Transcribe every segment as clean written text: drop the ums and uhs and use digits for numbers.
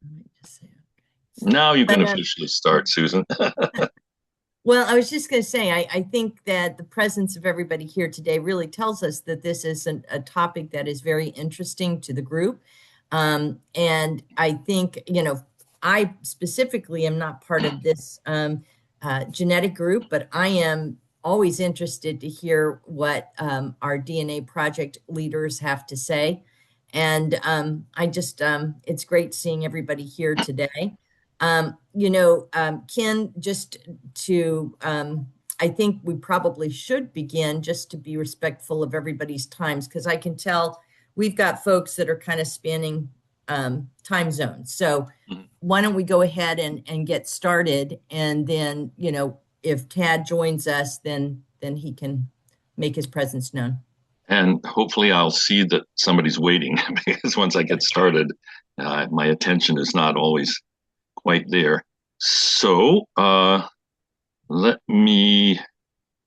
Let me just say, Now you can but officially start, Susan. well, I was just going to say, I think that the presence of everybody here today really tells us that this is a topic that is very interesting to the group. And I think, I specifically am not part of this genetic group, but I am always interested to hear what our DNA project leaders have to say. And it's great seeing everybody here today. Ken, just to, I think we probably should begin just to be respectful of everybody's times, because I can tell we've got folks that are kind of spanning time zones. So why don't we go ahead and get started? And then, if Tad joins us, then he can make his presence known. And hopefully I'll see that somebody's waiting because once I get started, my attention is not always quite there. So let me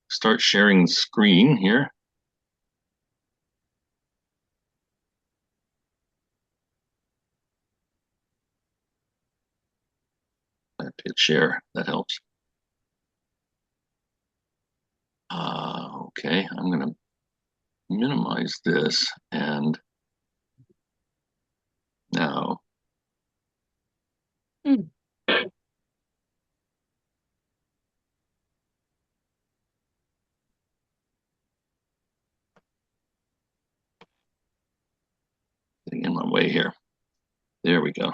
start sharing the screen here. I hit share. That helps. Okay, I'm going to minimize this and now. Mm. Getting in my way here. There we go.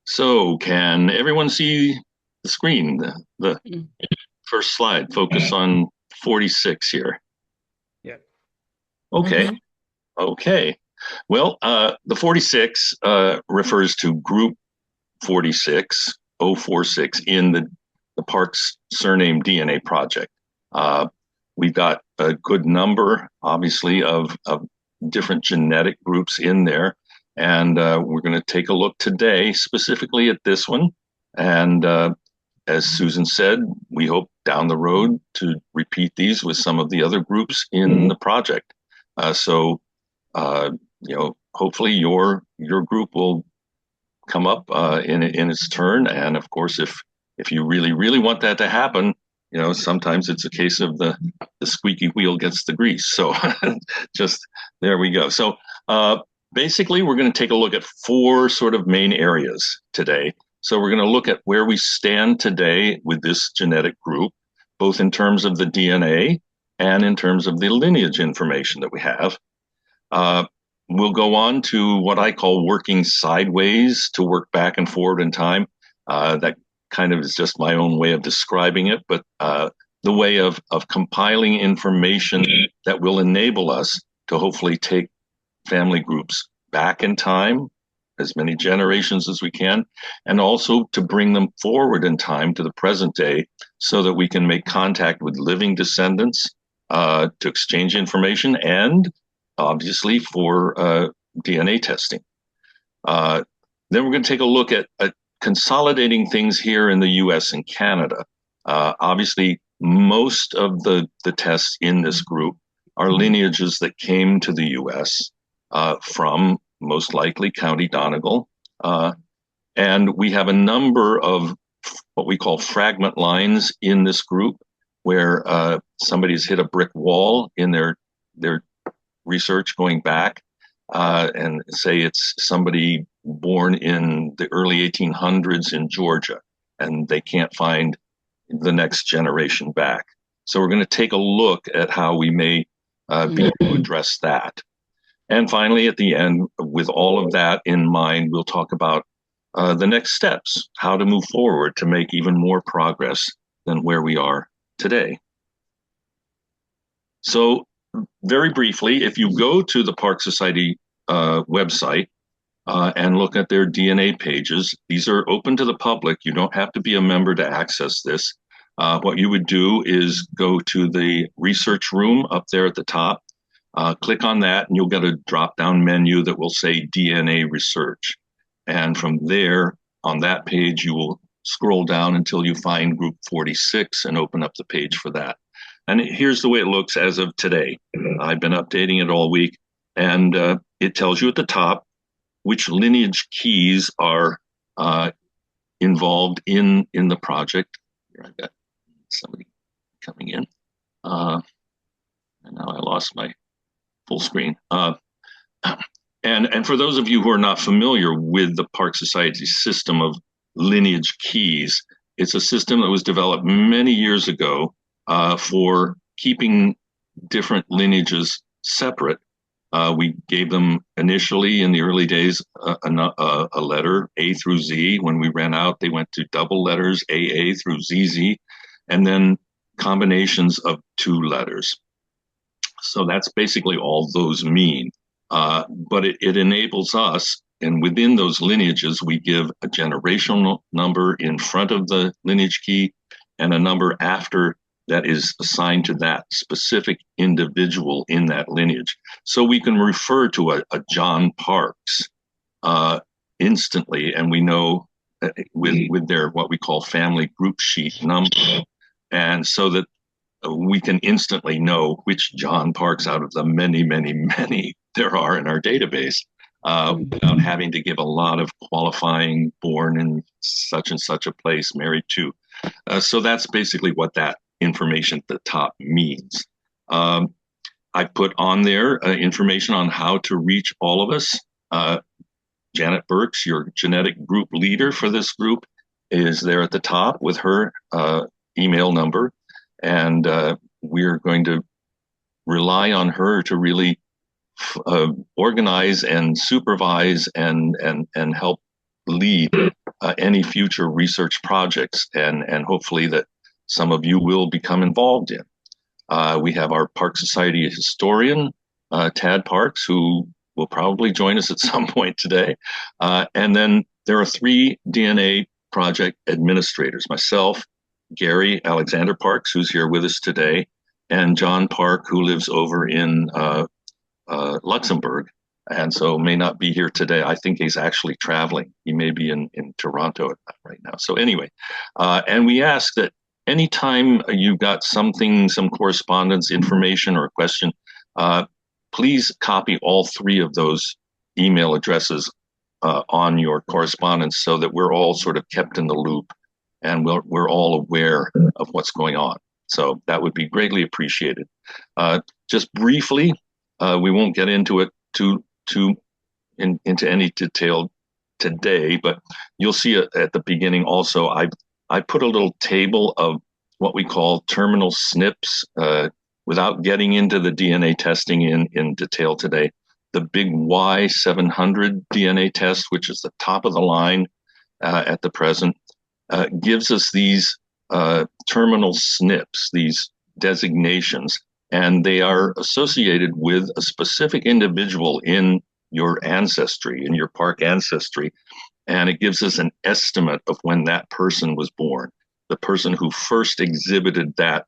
So can everyone see the screen? The first slide, focus on 46 here. Yeah. Okay. Mhm. Okay. Well, the 46 refers to group 46046 in the Parke's Surname DNA Project. We've got a good number, obviously, of different genetic groups in there. And we're going to take a look today specifically at this one. And as Susan said, we hope down the road to repeat these with some of the other groups in the project. So, hopefully your group will come up in its turn. And of course, if you really, really want that to happen, sometimes it's a case of the squeaky wheel gets the grease. So just there we go. So basically, we're going to take a look at four sort of main areas today. So we're going to look at where we stand today with this genetic group, both in terms of the DNA and in terms of the lineage information that we have. We'll go on to what I call working sideways to work back and forward in time. That kind of is just my own way of describing it, but the way of compiling information that will enable us to hopefully take family groups back in time, as many generations as we can, and also to bring them forward in time to the present day so that we can make contact with living descendants to exchange information and obviously for DNA testing. Then we're going to take a look at consolidating things here in the US and Canada. Obviously, most of the tests in this group are lineages that came to the US from most likely County Donegal. And we have a number of what we call fragment lines in this group where somebody's hit a brick wall in their research going back and say it's somebody born in the early 1800s in Georgia, and they can't find the next generation back. So we're going to take a look at how we may be able to address that. And finally, at the end, with all of that in mind, we'll talk about the next steps, how to move forward to make even more progress than where we are today. So very briefly, if you go to the Parke Society website and look at their DNA pages, these are open to the public. You don't have to be a member to access this. What you would do is go to the research room up there at the top, click on that, and you'll get a drop-down menu that will say DNA research. And from there, on that page, you will scroll down until you find group 46 and open up the page for that. And here's the way it looks as of today. I've been updating it all week. And it tells you at the top which lineage keys are uh, involved in the project. Here I've got somebody coming in, and now I lost my full screen. And for those of you who are not familiar with the Park Society system of lineage keys, it's a system that was developed many years ago for keeping different lineages separate. We gave them initially in the early days a letter A through Z. When we ran out, they went to double letters AA through ZZ, and then combinations of two letters. So that's basically all those mean. But it enables us, and within those lineages, we give a generational number in front of the lineage key and a number after that is assigned to that specific individual in that lineage. So we can refer to a John Parks instantly, and we know with their what we call family group sheet number, and so that we can instantly know which John Parks out of the many, many, many there are in our database without having to give a lot of qualifying, born in such and such a place, married to. So that's basically what that information at the top means. I put on there information on how to reach all of us. Janet Burks, your genetic group leader for this group, is there at the top with her email number. And we're going to rely on her to really organize and supervise and help lead any future research projects, and hopefully that some of you will become involved in. We have our Park Society historian, Tad Parks, who will probably join us at some point today. And then there are 3 DNA project administrators, myself, Gary Alexander Parks, who's here with us today, and John Park, who lives over in Luxembourg, and so may not be here today. I think he's actually traveling. He may be in Toronto right now. So anyway, and we ask that anytime you've got something, some correspondence, information, or a question, please copy all 3 of those email addresses on your correspondence so that we're all sort of kept in the loop and we're all aware of what's going on. So that would be greatly appreciated. Just briefly, we won't get into it into any detail today, but you'll see at the beginning also, I put a little table of what we call terminal SNPs without getting into the DNA testing in detail today. The big Y700 DNA test, which is the top of the line at the present, gives us these terminal SNPs, these designations, and they are associated with a specific individual in your ancestry, in your Park ancestry, and it gives us an estimate of when that person was born. The person who first exhibited that,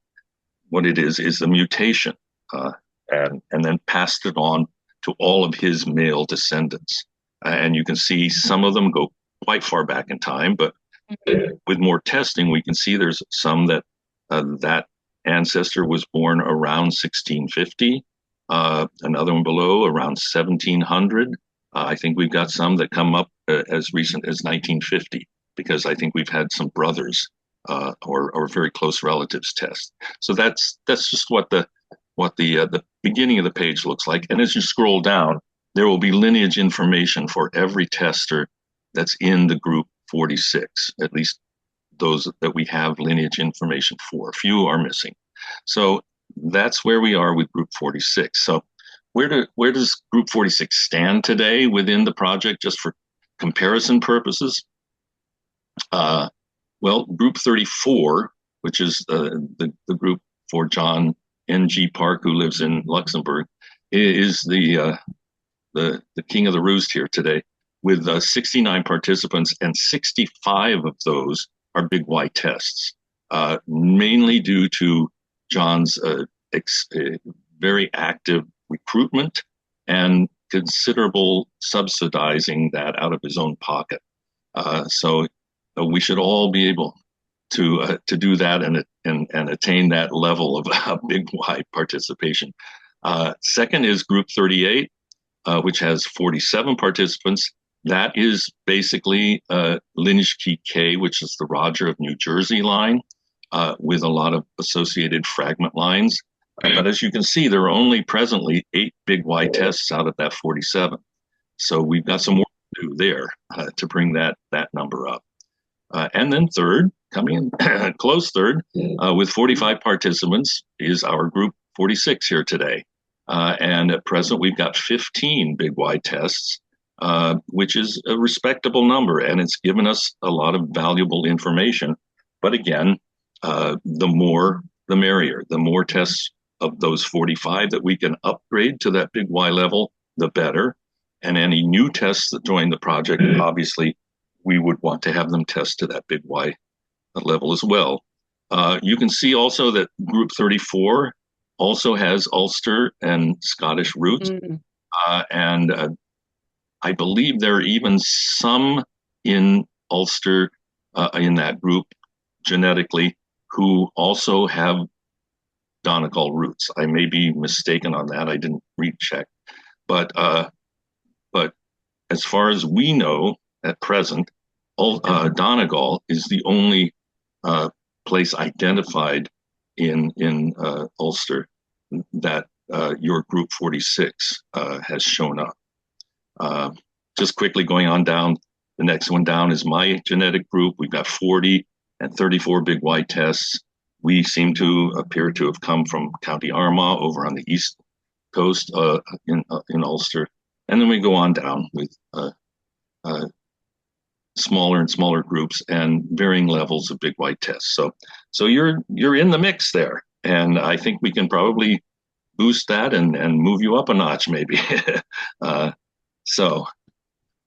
what it is the mutation, and then passed it on to all of his male descendants. And you can see some of them go quite far back in time, but with more testing, we can see there's some that that ancestor was born around 1650, another one below around 1700. I think we've got some that come up as recent as 1950, because I think we've had some brothers or very close relatives test. So that's just what the beginning of the page looks like. And as you scroll down, there will be lineage information for every tester that's in the group 46, at least those that we have lineage information for. Few are missing. So that's where we are with group 46. So where does group 46 stand today within the project, just for comparison purposes? Well, group 34, which is the group for John N.G. Park, who lives in Luxembourg, is the king of the roost here today, with 69 participants, and 65 of those are big Y tests, mainly due to John's very active recruitment and considerable subsidizing that out of his own pocket. So we should all be able to do that and attain that level of big Y participation. Second is group 38. which has 47 participants. That is basically lineage key K, which is the Roger of New Jersey line, with a lot of associated fragment lines. But as you can see, there are only presently 8 big Y tests out of that 47. So we've got some work to do there to bring that number up. And then third, coming in close third, with 45 participants, is our group 46 here today. And at present, we've got 15 big Y tests, which is a respectable number, and it's given us a lot of valuable information. But again, the more, the merrier. The more tests of those 45 that we can upgrade to that big Y level, the better. And any new tests that join the project, obviously, we would want to have them test to that big Y level as well. You can see also that group 34 also has Ulster and Scottish roots. And I believe there are even some in Ulster in that group genetically who also have Donegal roots. I may be mistaken on that. I didn't recheck. But as far as we know at present, Donegal is the only place identified in Ulster that your group 46 has shown up. Just quickly going on down, the next one down is my genetic group. We've got 40 and 34 big Y tests. We seem to appear to have come from County Armagh over on the east coast in Ulster. And then we go on down with smaller and smaller groups and varying levels of big Y tests. So you're in the mix there. And I think we can probably boost that and move you up a notch maybe. So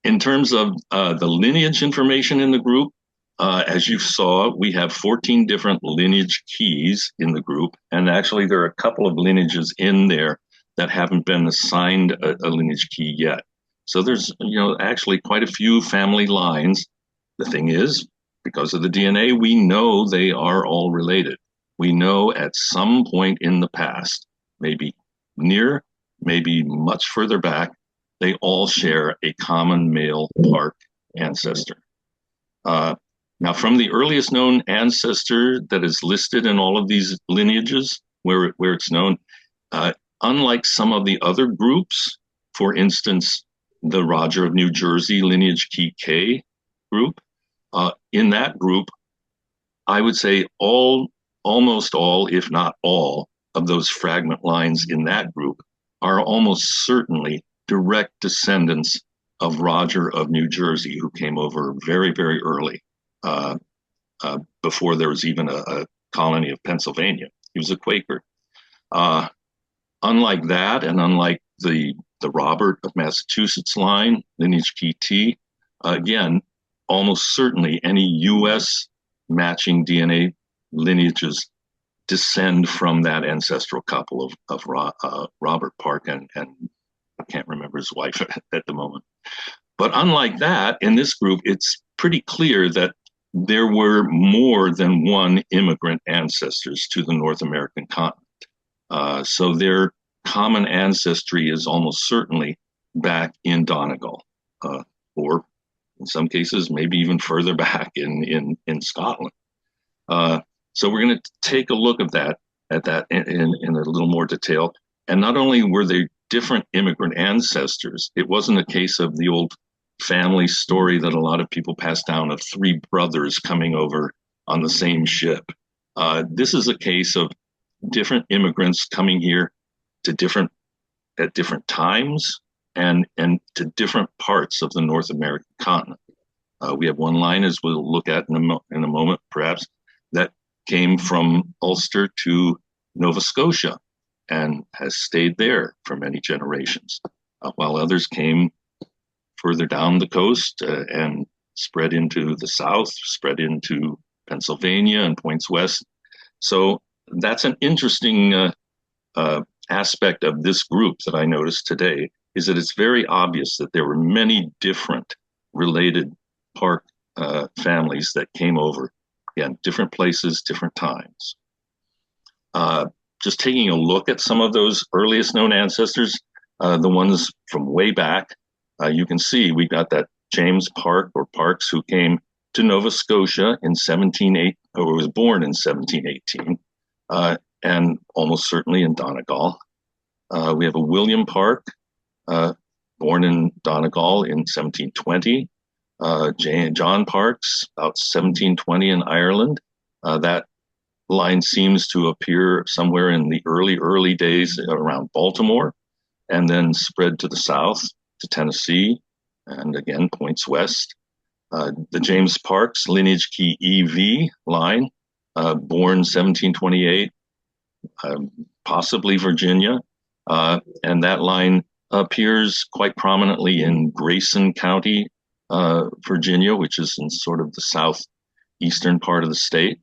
in terms of the lineage information in the group, as you saw, we have 14 different lineage keys in the group. And actually, there are a couple of lineages in there that haven't been assigned a lineage key yet. So there's, actually quite a few family lines. The thing is, because of the DNA, we know they are all related. We know at some point in the past, maybe near, maybe much further back, they all share a common male Parke ancestor. Now, from the earliest known ancestor that is listed in all of these lineages, where it's known, unlike some of the other groups, for instance, the Roger of New Jersey lineage key K group, in that group, I would say almost all, if not all, of those fragment lines in that group are almost certainly direct descendants of Roger of New Jersey, who came over very, very early, before there was even a colony of Pennsylvania. He was a Quaker. Unlike that, and unlike the Robert of Massachusetts line, lineage key T, again, almost certainly any U.S. matching DNA lineages descend from that ancestral couple of Robert Parke and I can't remember his wife at the moment. But unlike that, in this group, it's pretty clear that there were more than one immigrant ancestors to the North American continent. So their common ancestry is almost certainly back in Donegal, or in some cases, maybe even further back in Scotland. So we're going to take a look at that in a little more detail. And not only were they different immigrant ancestors, it wasn't a case of the old family story that a lot of people pass down of 3 brothers coming over on the same ship. This is a case of different immigrants coming here at different times and to different parts of the North American continent. We have one line, as we'll look at in a moment, perhaps, that came from Ulster to Nova Scotia and has stayed there for many generations, while others came further down the coast and spread into the south, spread into Pennsylvania and points west. So that's an interesting aspect of this group that I noticed today, is that it's very obvious that there were many different related Parke families that came over, again, different places, different times. Just taking a look at some of those earliest known ancestors, The ones from way back, you can see we got that James Parke or Parks who came to Nova Scotia in 178, or was born in 1718, and almost certainly in Donegal. We have a William Parke, uh, born in Donegal in 1720. John Parks, about 1720 in Ireland. That line seems to appear somewhere in the early days around Baltimore, and then spread to the south to Tennessee, and again points west. The James Parks lineage key EV line, born 1728, possibly Virginia, and that line appears quite prominently in Grayson County, Virginia, which is in sort of the southeastern part of the state.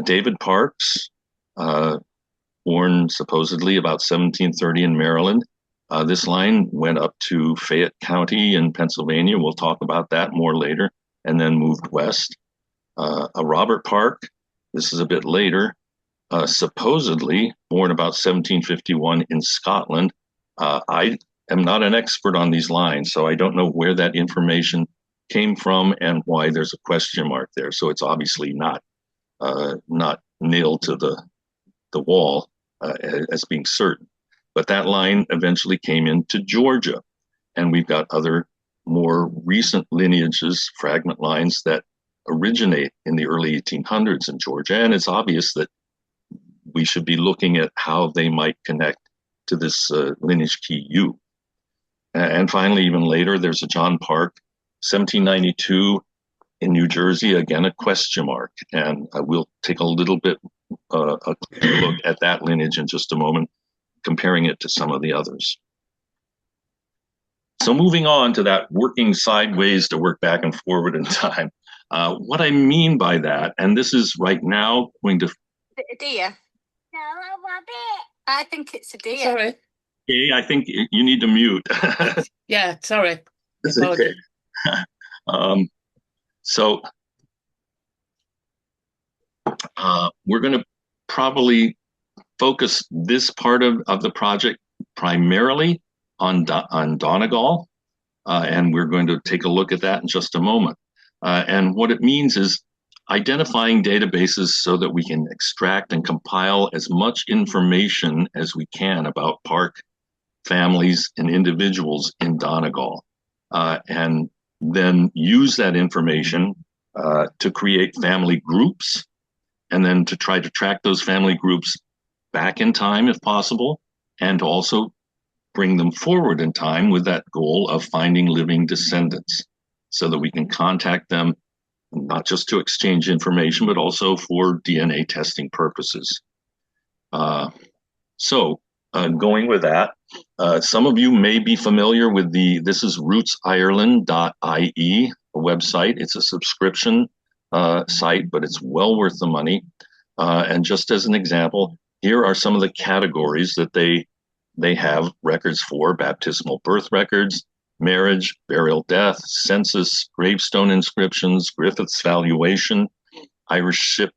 David Parks, born supposedly about 1730 in Maryland. This line went up to Fayette County in Pennsylvania. We'll talk about that more later, and then moved west. A Robert Parke, this is a bit later, supposedly born about 1751 in Scotland. I am not an expert on these lines, so I don't know where that information came from and why there's a question mark there. So it's obviously not nailed to the wall as being certain. But that line eventually came into Georgia, and we've got other more recent lineages, fragment lines that originate in the early 1800s in Georgia, and it's obvious that we should be looking at how they might connect to this lineage key U. And finally, even later, there's a John Parke, 1792 in New Jersey, again, a question mark. And we'll take a little bit a look at that lineage in just a moment, comparing it to some of the others. So moving on to that working sideways to work back and forward in time. What I mean by that, and this is right now going to... A deer. No, I think it's a deer. Sorry. Okay, I think you need to mute. Yeah, sorry. That's okay. So we're going to probably focus this part of the project primarily on Donegal, and we're going to take a look at that in just a moment. And what it means is identifying databases so that we can extract and compile as much information as we can about Parke families and individuals in Donegal, and then use that information to create family groups, and then to try to track those family groups back in time if possible, and to also bring them forward in time with that goal of finding living descendants so that we can contact them, not just to exchange information, but also for DNA testing purposes. Going with that, some of you may be familiar with this is rootsireland.ie, a website. It's a subscription site, but it's well worth the money. And just as an example, here are some of the categories that they have records for: baptismal birth records, marriage, burial, death, census, gravestone inscriptions, Griffith's valuation, Irish ship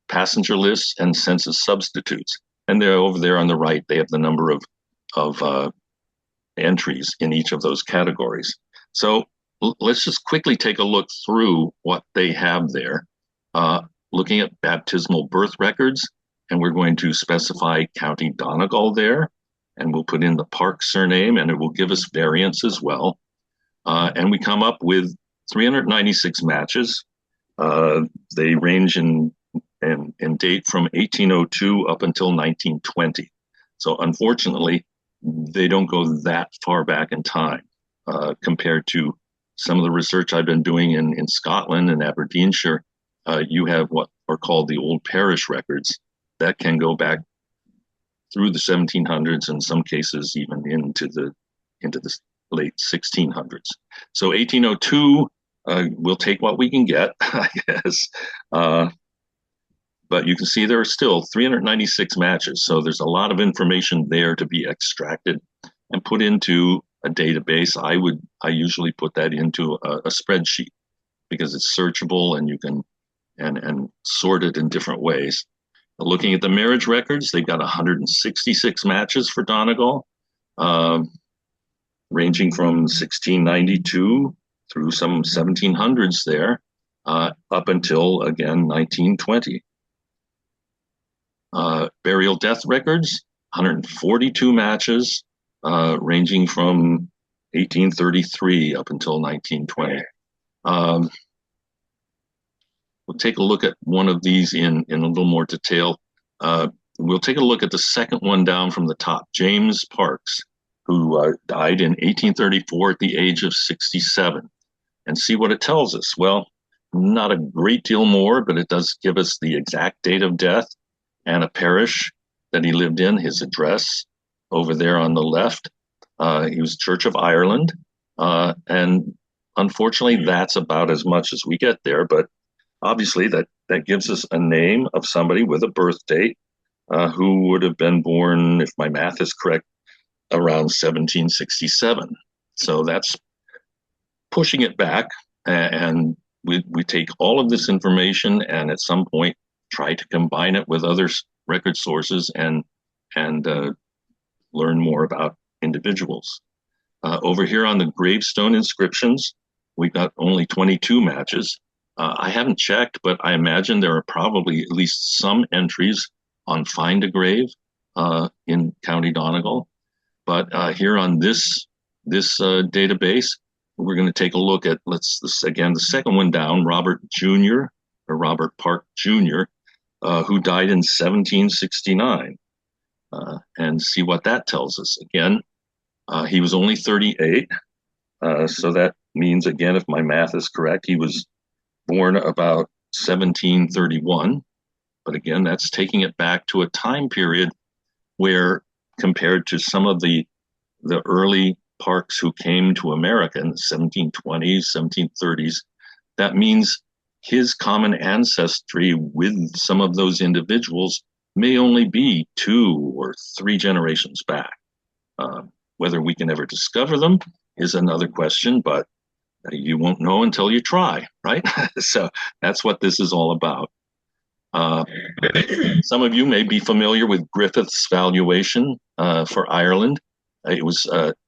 passenger lists, and census substitutes. And they're over there on the right. They have the number of entries in each of those categories. So let's just quickly take a look through what they have there. Looking at baptismal birth records, and we're going to specify County Donegal there, and we'll put in the Parke surname, and it will give us variants as well. And we come up with 396 matches. They range in date from 1802 up until 1920. So unfortunately, they don't go that far back in time compared to some of the research I've been doing in Scotland and Aberdeenshire. You have what are called the old parish records that can go back through the 1700s, in some cases even into the late 1600s. So 1802, we'll take what we can get, I guess. But you can see there are still 396 matches. So there's a lot of information there to be extracted and put into a database. I usually put that into a spreadsheet because it's searchable and you can and sort it in different ways. Looking at the marriage records, they've got 166 matches for Donegal. ranging from 1692 through some 1700s there, up until, again, 1920. Burial death records, 142 matches, ranging from 1833 up until 1920. We'll take a look at one of these in a little more detail. We'll take a look at the second one down from the top, James Parks, who died in 1834 at the age of 67, and see what it tells us. Well, not a great deal more, but it does give us the exact date of death and a parish that he lived in, his address over there on the left. He was Church of Ireland, and unfortunately, that's about as much as we get there, but obviously that gives us a name of somebody with a birth date who would have been born, if my math is correct, around 1767. So that's pushing it back, and we take all of this information and at some point try to combine it with other record sources and learn more about individuals. Over here on the gravestone inscriptions, we've got only 22 matches. I haven't checked, but I imagine there are probably at least some entries on Find a Grave in County Donegal. But here on this database, we're going to take a look at, the second one down, Robert Jr., or Robert Parke Jr., who died in 1769, and see what that tells us. Again, he was only 38, so that means, again, if my math is correct, he was born about 1731. But again, that's taking it back to a time period where, compared to some of the early Parks who came to America in the 1720s, 1730s, that means his common ancestry with some of those individuals may only be 2 or 3 generations back. Whether we can ever discover them is another question, but you won't know until you try, right? So that's what this is all about. Some of you may be familiar with Griffith's valuation for Ireland. It was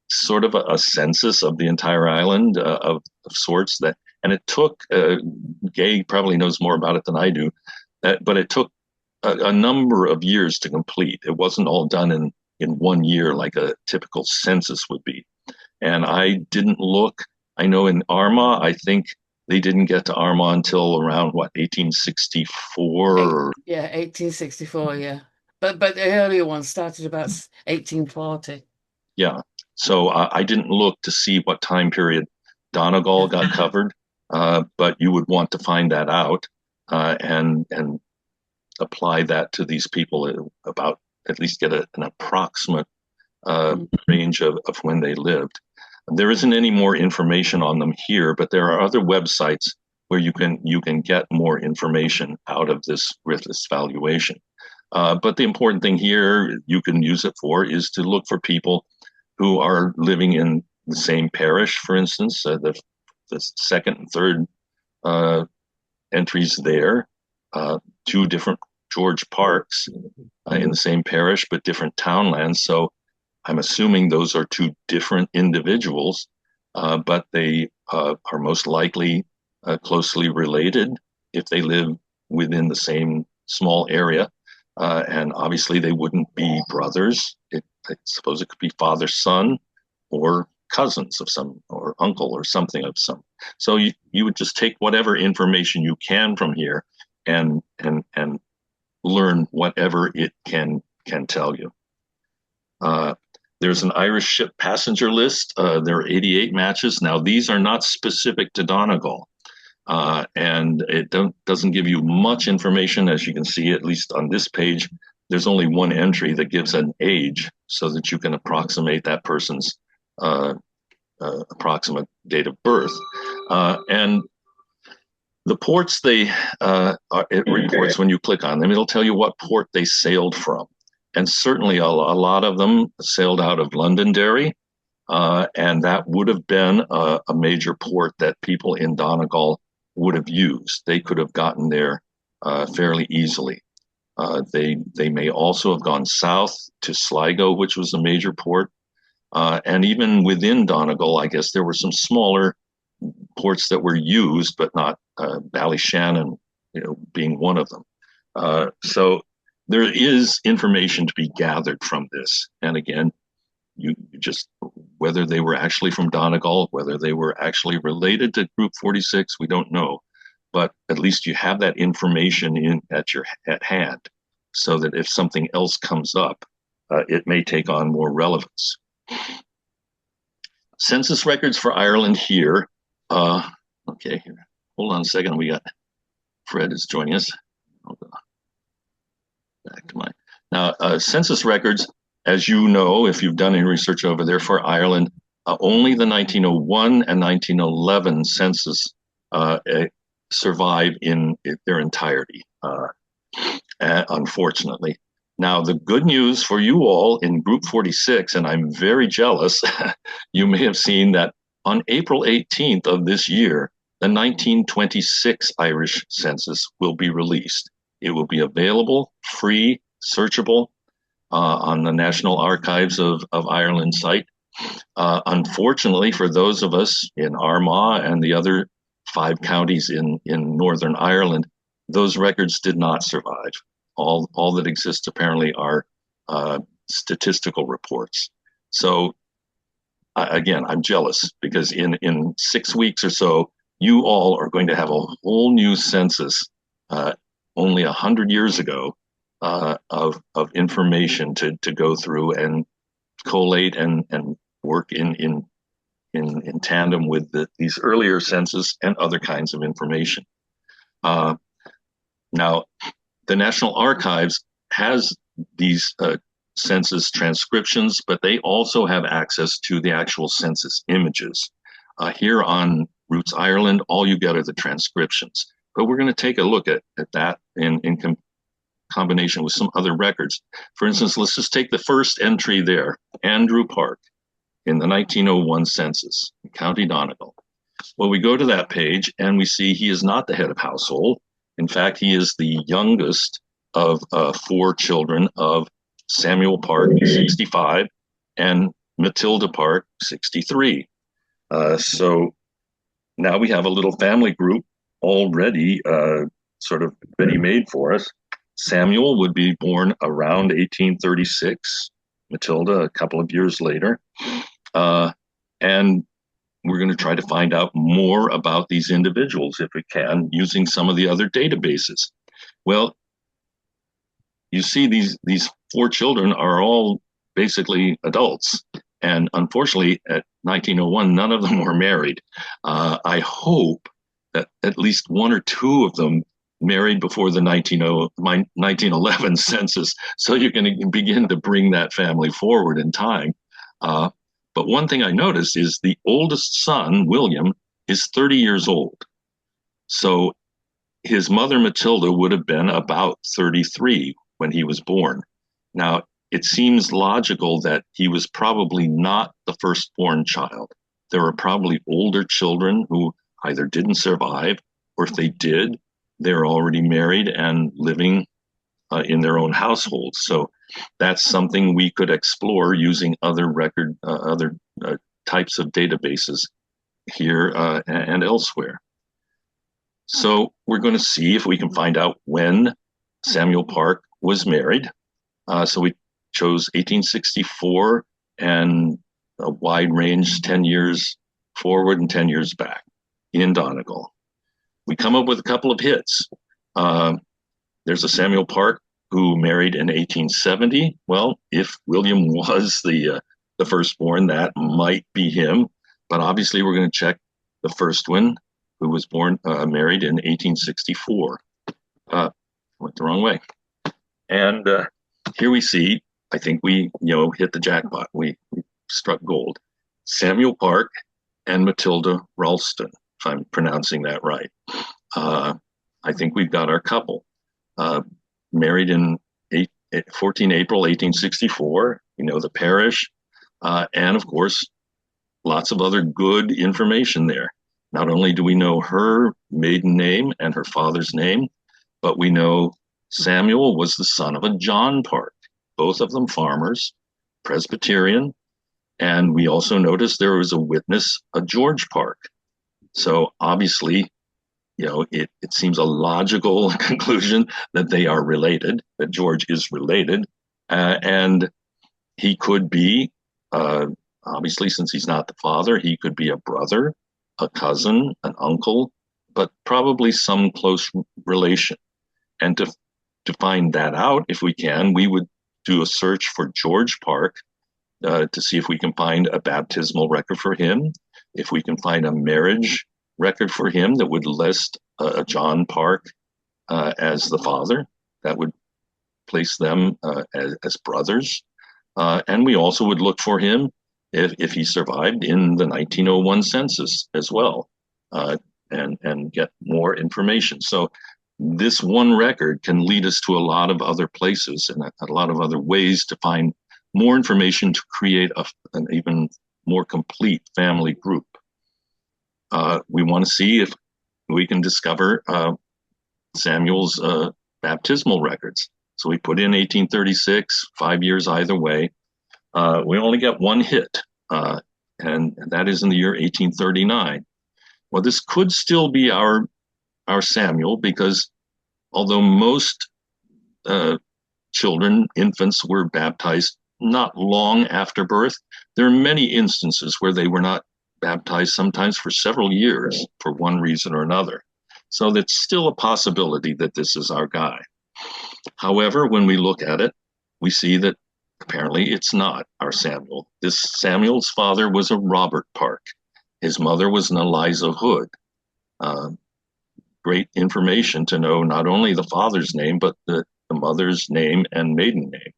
sort of a census of the entire island of sorts, and it took, Gay probably knows more about it than I do, but it took a number of years to complete. It wasn't all done in 1 year like a typical census would be. And I didn't look. I know in Armagh, I think they didn't get to Armagh until around, 1864? Yeah, 1864, yeah. But the earlier one started about 1840. Yeah. So I didn't look to see what time period Donegal got covered, but you would want to find that out and apply that to these people, about at least get an approximate range of when they lived. There isn't any more information on them here, but there are other websites where you can get more information out of this Griffiths valuation. But the important thing here you can use it for is to look for people who are living in the same parish, for instance. The second and third entries there, 2 different George Parks in the same parish, but different townlands. So I'm assuming those are 2 different individuals, but they are most likely closely related if they live within the same small area. And obviously they wouldn't be brothers. I suppose it could be father, son, or cousins of some, or uncle or something of some. So you would just take whatever information you can from here and learn whatever it can tell you. There's an Irish ship passenger list. There are 88 matches. Now, these are not specific to Donegal, and it doesn't give you much information. As you can see, at least on this page, there's only one entry that gives an age so that you can approximate that person's approximate date of birth. And the ports it reports when you click on them, it'll tell you what port they sailed from. And certainly a lot of them sailed out of Londonderry, and that would have been a major port that people in Donegal would have used. They could have gotten there fairly easily. They may also have gone south to Sligo, which was a major port. And even within Donegal, I guess there were some smaller ports that were used, but not Ballyshannon, being one of them. So there is information to be gathered from this. And again, you just, whether they were actually from Donegal, whether they were actually related to Group 46, we don't know. But at least you have that information at hand, so that if something else comes up, it may take on more relevance. Census records for Ireland here. Okay, hold on a second. We got Fred is joining us. I'll go back to mine. Now, census records, as you know, if you've done any research over there for Ireland, only the 1901 and 1911 census survive in their entirety, unfortunately. Now, the good news for you all in Group 46, and I'm very jealous, you may have seen that on April 18th of this year, the 1926 Irish census will be released. It will be available, free, searchable on the National Archives of Ireland site. Unfortunately, for those of us in Armagh and the other 5 counties in Northern Ireland, those records did not survive. All that exists apparently are statistical reports. So again, I'm jealous, because in 6 weeks or so, you all are going to have a whole new census, only 100 years ago, of information to go through and collate and work in tandem with these earlier census and other kinds of information. Now, the National Archives has these census transcriptions, but they also have access to the actual census images. Here on Roots Ireland, all you get are the transcriptions. But we're going to take a look at that in combination with some other records. For instance, let's just take the first entry there, Andrew Parke, in the 1901 census, in County Donegal. Well, we go to that page and we see he is not the head of household. In fact, he is the youngest of 4 children of Samuel Parke, 65, and Matilda Parke, 63. So now we have a little family group already sort of ready-made for us. Samuel would be born around 1836, Matilda a couple of years later. And we're going to try to find out more about these individuals, if we can, using some of the other databases. Well, you see these 4 children are all basically adults. And unfortunately, at 1901, none of them were married. I hope that at least 1 or 2 of them married before the 1911 census, so you can begin to bring that family forward in time. But one thing I noticed is the oldest son, William, is 30 years old. So his mother, Matilda, would have been about 33 when he was born. Now, it seems logical that he was probably not the firstborn child. There were probably older children who either didn't survive, or if they did, they were already married and living in their own households. So that's something we could explore using other types of databases here and elsewhere. So we're going to see if we can find out when Samuel Parke was married. So we chose 1864 and a wide range, 10 years forward and 10 years back in Donegal. We come up with a couple of hits. There's a Samuel Parke who married in 1870. Well, if William was the firstborn, that might be him. But obviously, we're going to check the first one, who was married in 1864. Went the wrong way. And here we see, I think we hit the jackpot. We struck gold. Samuel Parke and Matilda Ralston, if I'm pronouncing that right. I think we've got our couple. Married in 14 April 1864. We know the parish, and of course, lots of other good information there. Not only do we know her maiden name and her father's name, but we know Samuel was the son of a John Parke, both of them farmers, Presbyterian, And we also noticed there was a witness, a George Parke. So obviously, it seems a logical conclusion that they are related, that George is related. And he could be, obviously, since he's not the father, he could be a brother, a cousin, an uncle, but probably some close relation. And to find that out, if we can, we would do a search for George Parke to see if we can find a baptismal record for him, if we can find a marriage record for him that would list John Parke as the father. That would place them as brothers. And we also would look for him if he survived in the 1901 census as well, and get more information. So this one record can lead us to a lot of other places and a lot of other ways to find more information to create an even more complete family group. We want to see if we can discover Samuel's baptismal records. So we put in 1836, 5 years either way. We only got one hit, and that is in the year 1839. Well, this could still be our Samuel, because although most children, infants, were baptized not long after birth, there are many instances where they were not baptized, sometimes for several years, for one reason or another. So that's still a possibility that this is our guy. However, when we look at it, we see that apparently it's not our Samuel. This Samuel's father was a Robert Parke. His mother was an Eliza Hood. Great information to know not only the father's name, but the mother's name and maiden name.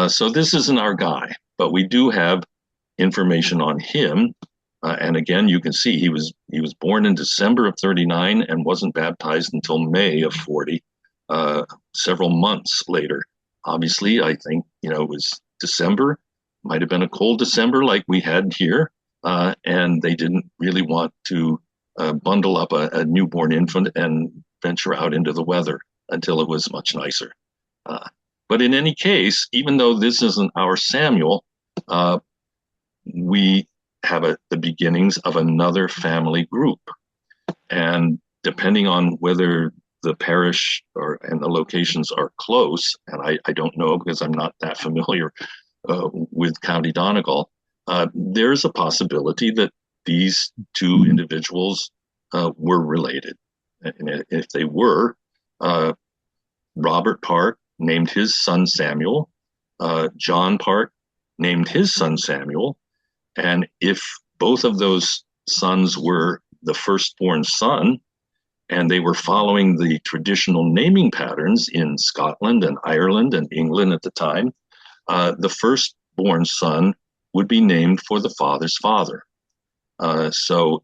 So this isn't our guy, but we do have information on him. And again, you can see he was born in December of 39 and wasn't baptized until May of 40, several months later. Obviously, I think, it was December, might have been a cold December like we had here, and they didn't really want to bundle up a newborn infant and venture out into the weather until it was much nicer. But in any case, even though this isn't our Samuel, we have the beginnings of another family group. And depending on whether the parish and the locations are close, and I don't know because I'm not that familiar with County Donegal, there's a possibility that these two individuals were related. And if they were, Robert Parke named his son Samuel, John Parke named his son Samuel, and if both of those sons were the firstborn son, and they were following the traditional naming patterns in Scotland and Ireland and England at the time, the firstborn son would be named for the father's father. So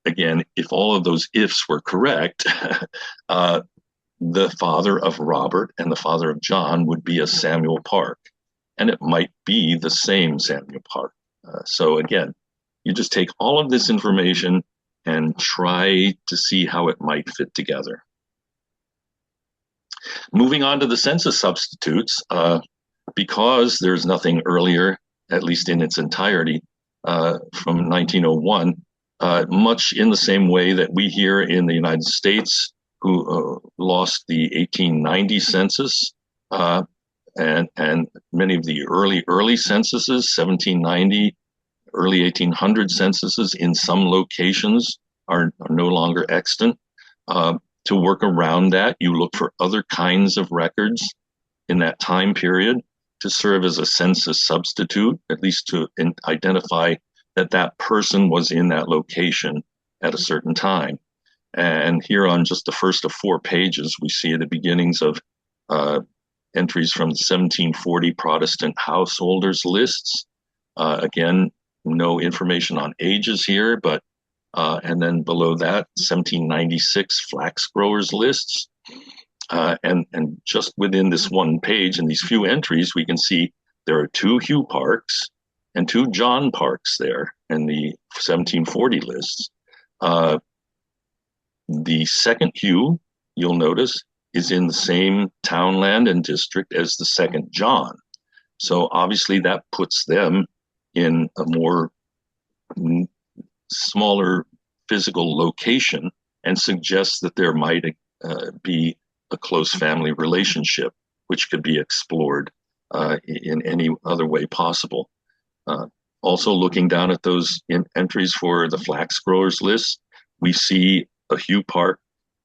again, if all of those ifs were correct, the father of Robert and the father of John would be a Samuel Parke, and it might be the same Samuel Parke. So again, you just take all of this information and try to see how it might fit together. Moving on to the census substitutes, because there's nothing earlier, at least in its entirety, from 1901, much in the same way that we here in the United States, who lost the 1890 census, and many of the early censuses, 1790, early 1800 censuses in some locations are no longer extant. To work around that, you look for other kinds of records in that time period to serve as a census substitute, at least to identify that that person was in that location at a certain time. And here on just the first of 4 pages, we see the beginnings of entries from the 1740 Protestant householders lists. Again, no information on ages here, but and then below that, 1796 flax growers lists. And just within this one page and these few entries, we can see there are 2 Hugh Parkes and 2 John Parkes there in the 1740 lists. The second Hugh, you'll notice, is in the same townland and district as the second John. So obviously that puts them in a more smaller physical location and suggests that there might be a close family relationship, which could be explored in any other way possible. Also, looking down at those entries for the flax growers list, we see a Hugh Parke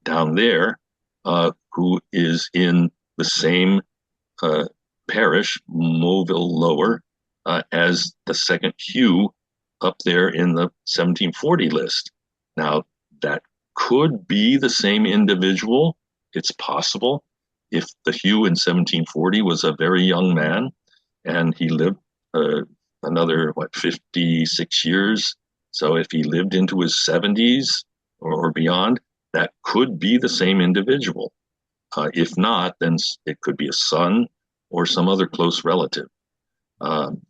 down there who is in the same parish, Moville Lower, as the second Hugh up there in the 1740 list. Now, that could be the same individual. It's possible. If the Hugh in 1740 was a very young man and he lived another, 56 years. So if he lived into his 70s or beyond, that could be the same individual. If not, then it could be a son or some other close relative.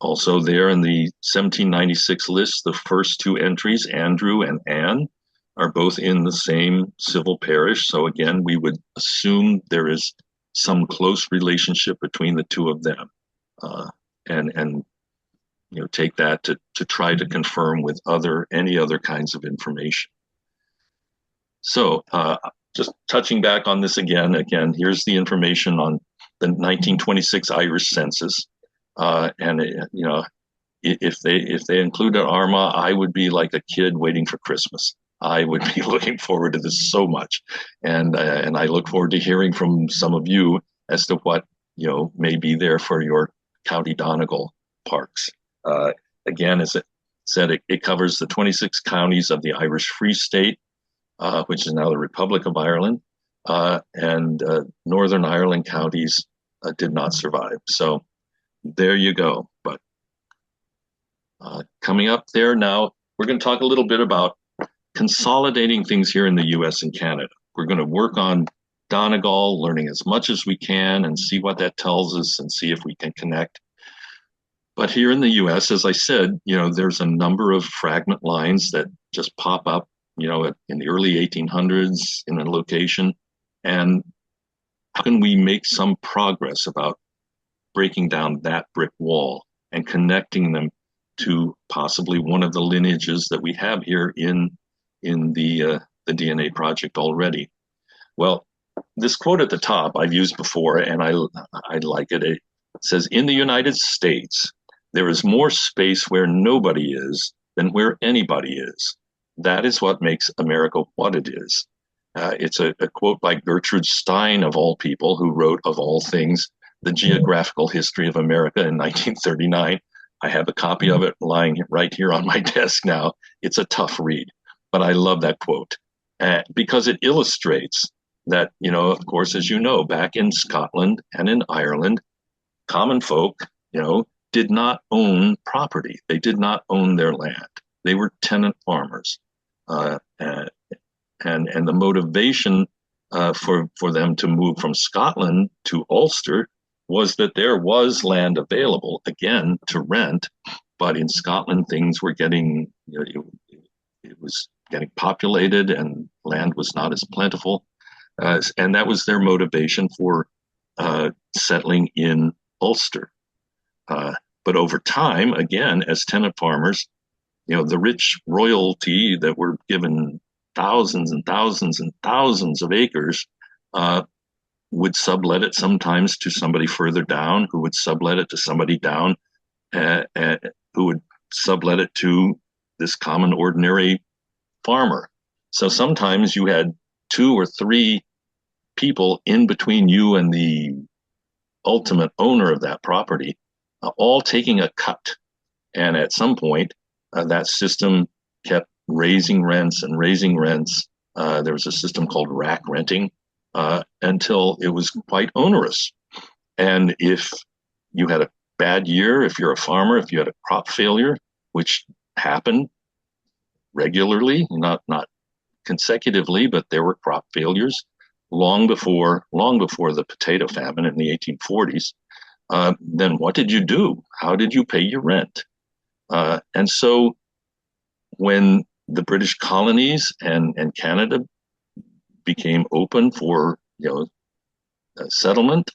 Also there in the 1796 list, the first two entries, Andrew and Anne, are both in the same civil parish. So again, we would assume there is some close relationship between the two of them. And take that to try to confirm with any other kinds of information. So just touching back on this again, here's the information on the 1926 Irish census. If they included Armagh, I would be like a kid waiting for Christmas. I would be looking forward to this so much, and I look forward to hearing from some of you as to what may be there for your County Donegal parks. Again, as it said, it covers the 26 counties of the Irish Free State, which is now the Republic of Ireland, and Northern Ireland counties did not survive. So there you go. But coming up there now, we're going to talk a little bit about consolidating things here in the US and Canada. We're going to work on Donegal, learning as much as we can and see what that tells us and see if we can connect. But here in the US, as I said, there's a number of fragment lines that just pop up, in the early 1800s in a location. And how can we make some progress about breaking down that brick wall and connecting them to possibly one of the lineages that we have here in the DNA Project already? Well, this quote at the top I've used before, and I like it. It says, "In the United States, there is more space where nobody is than where anybody is. That is what makes America what it is." It's a quote by Gertrude Stein, of all people, who wrote, of all things, The Geographical History of America in 1939. I have a copy of it lying right here on my desk now. It's a tough read, but I love that quote because it illustrates that, of course, as you know, back in Scotland and in Ireland, common folk, did not own property. They did not own their land. They were tenant farmers. And the motivation for them to move from Scotland to Ulster was that there was land available, again, to rent. But in Scotland, things were getting, it was getting populated and land was not as plentiful. And that was their motivation for settling in Ulster. But over time, again, as tenant farmers, the rich royalty that were given thousands and thousands and thousands of acres would sublet it sometimes to somebody further down, who would sublet it to somebody down, who would sublet it to this common ordinary farmer. So sometimes you had 2 or 3 people in between you and the ultimate owner of that property, all taking a cut. And at some point, that system kept raising rents and raising rents. There was a system called rack renting until it was quite onerous. And if you had a bad year, if you're a farmer, if you had a crop failure, which happened regularly, not consecutively, but there were crop failures long before the potato famine in the 1840s, then what did you do? How did you pay your rent? And so when the British colonies and Canada became open for settlement,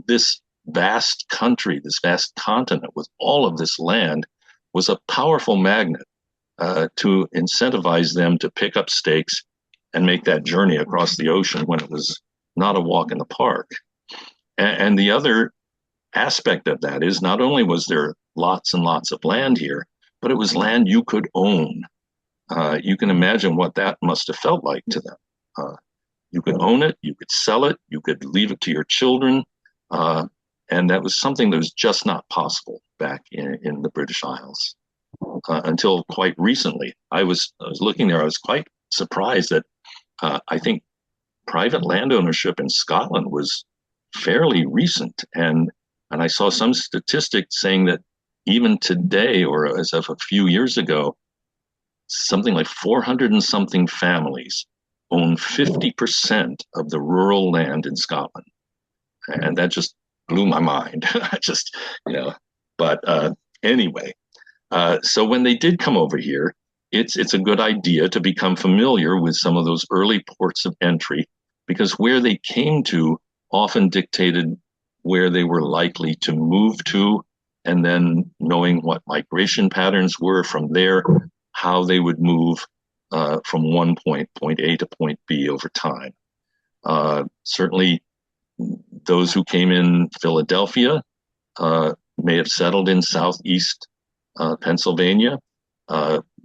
this vast country, this vast continent with all of this land was a powerful magnet to incentivize them to pick up stakes and make that journey across the ocean when it was not a walk in the park. And the other aspect of that is not only was there lots and lots of land here, but it was land you could own. You can imagine what that must have felt like to them. You could own it, you could sell it, you could leave it to your children. And that was something that was just not possible back in the British Isles until quite recently. I was looking there, I was quite surprised that I think private land ownership in Scotland was fairly recent. And I saw some statistics saying that even today, or as of a few years ago, something like 400 and something families own 50% of the rural land in Scotland. And that just blew my mind. Just, but anyway, so when they did come over here, it's a good idea to become familiar with some of those early ports of entry, because where they came to often dictated where they were likely to move to, and then knowing what migration patterns were from there, how they would move from one point A to point B over time. Certainly, those who came in Philadelphia may have settled in southeast Pennsylvania.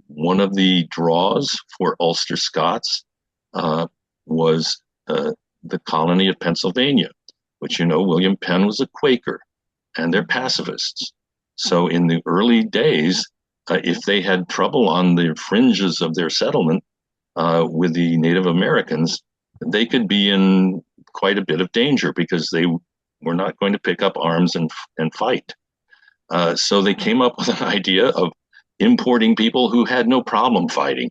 One of the draws for Ulster Scots was the colony of Pennsylvania, which, William Penn was a Quaker, and they're pacifists. So in the early days, if they had trouble on the fringes of their settlement with the Native Americans, they could be in quite a bit of danger because they were not going to pick up arms and fight. So they came up with an idea of importing people who had no problem fighting.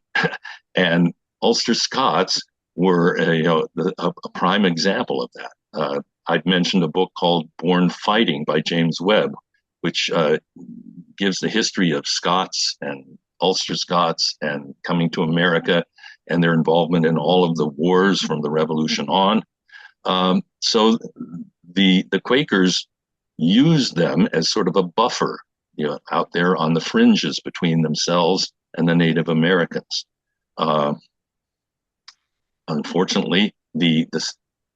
And Ulster Scots were a prime example of that. I'd mentioned a book called Born Fighting by James Webb, which gives the history of Scots and Ulster Scots and coming to America and their involvement in all of the wars from the Revolution on. So the Quakers used them as sort of a buffer, out there on the fringes between themselves and the Native Americans. Unfortunately, the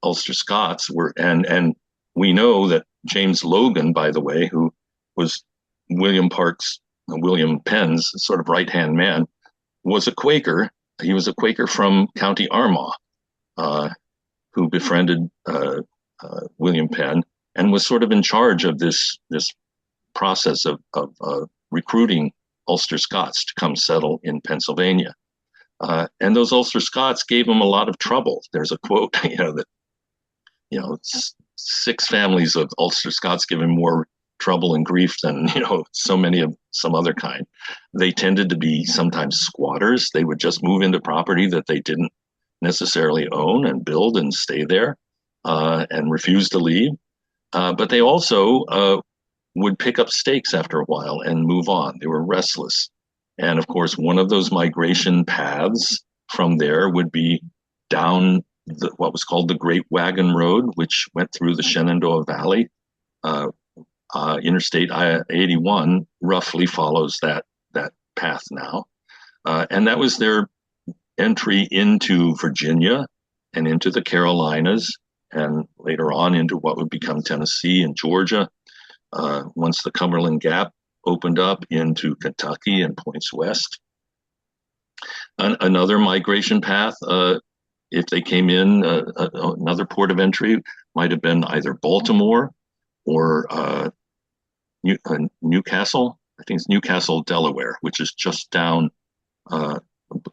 Ulster Scots were, and we know that James Logan, by the way, who was William Penn's sort of right-hand man, was a Quaker. He was a Quaker from County Armagh, who befriended William Penn and was sort of in charge of this process of recruiting Ulster Scots to come settle in Pennsylvania. And those Ulster Scots gave him a lot of trouble. There's a quote, that, 6 families of Ulster Scots give him more trouble and grief than, so many of some other kind. They tended to be sometimes squatters. They would just move into property that they didn't necessarily own and build and stay there and refuse to leave. But they also would pick up stakes after a while and move on. They were restless. And of course, one of those migration paths from there would be down what was called the Great Wagon Road, which went through the Shenandoah Valley. Interstate 81 roughly follows that path now. And that was their entry into Virginia and into the Carolinas, and later on into what would become Tennessee and Georgia. Once the Cumberland Gap opened up into Kentucky and points west. Another migration path, if they came in, another port of entry might have been either Baltimore or Newcastle. I think it's Newcastle, Delaware, which is just down a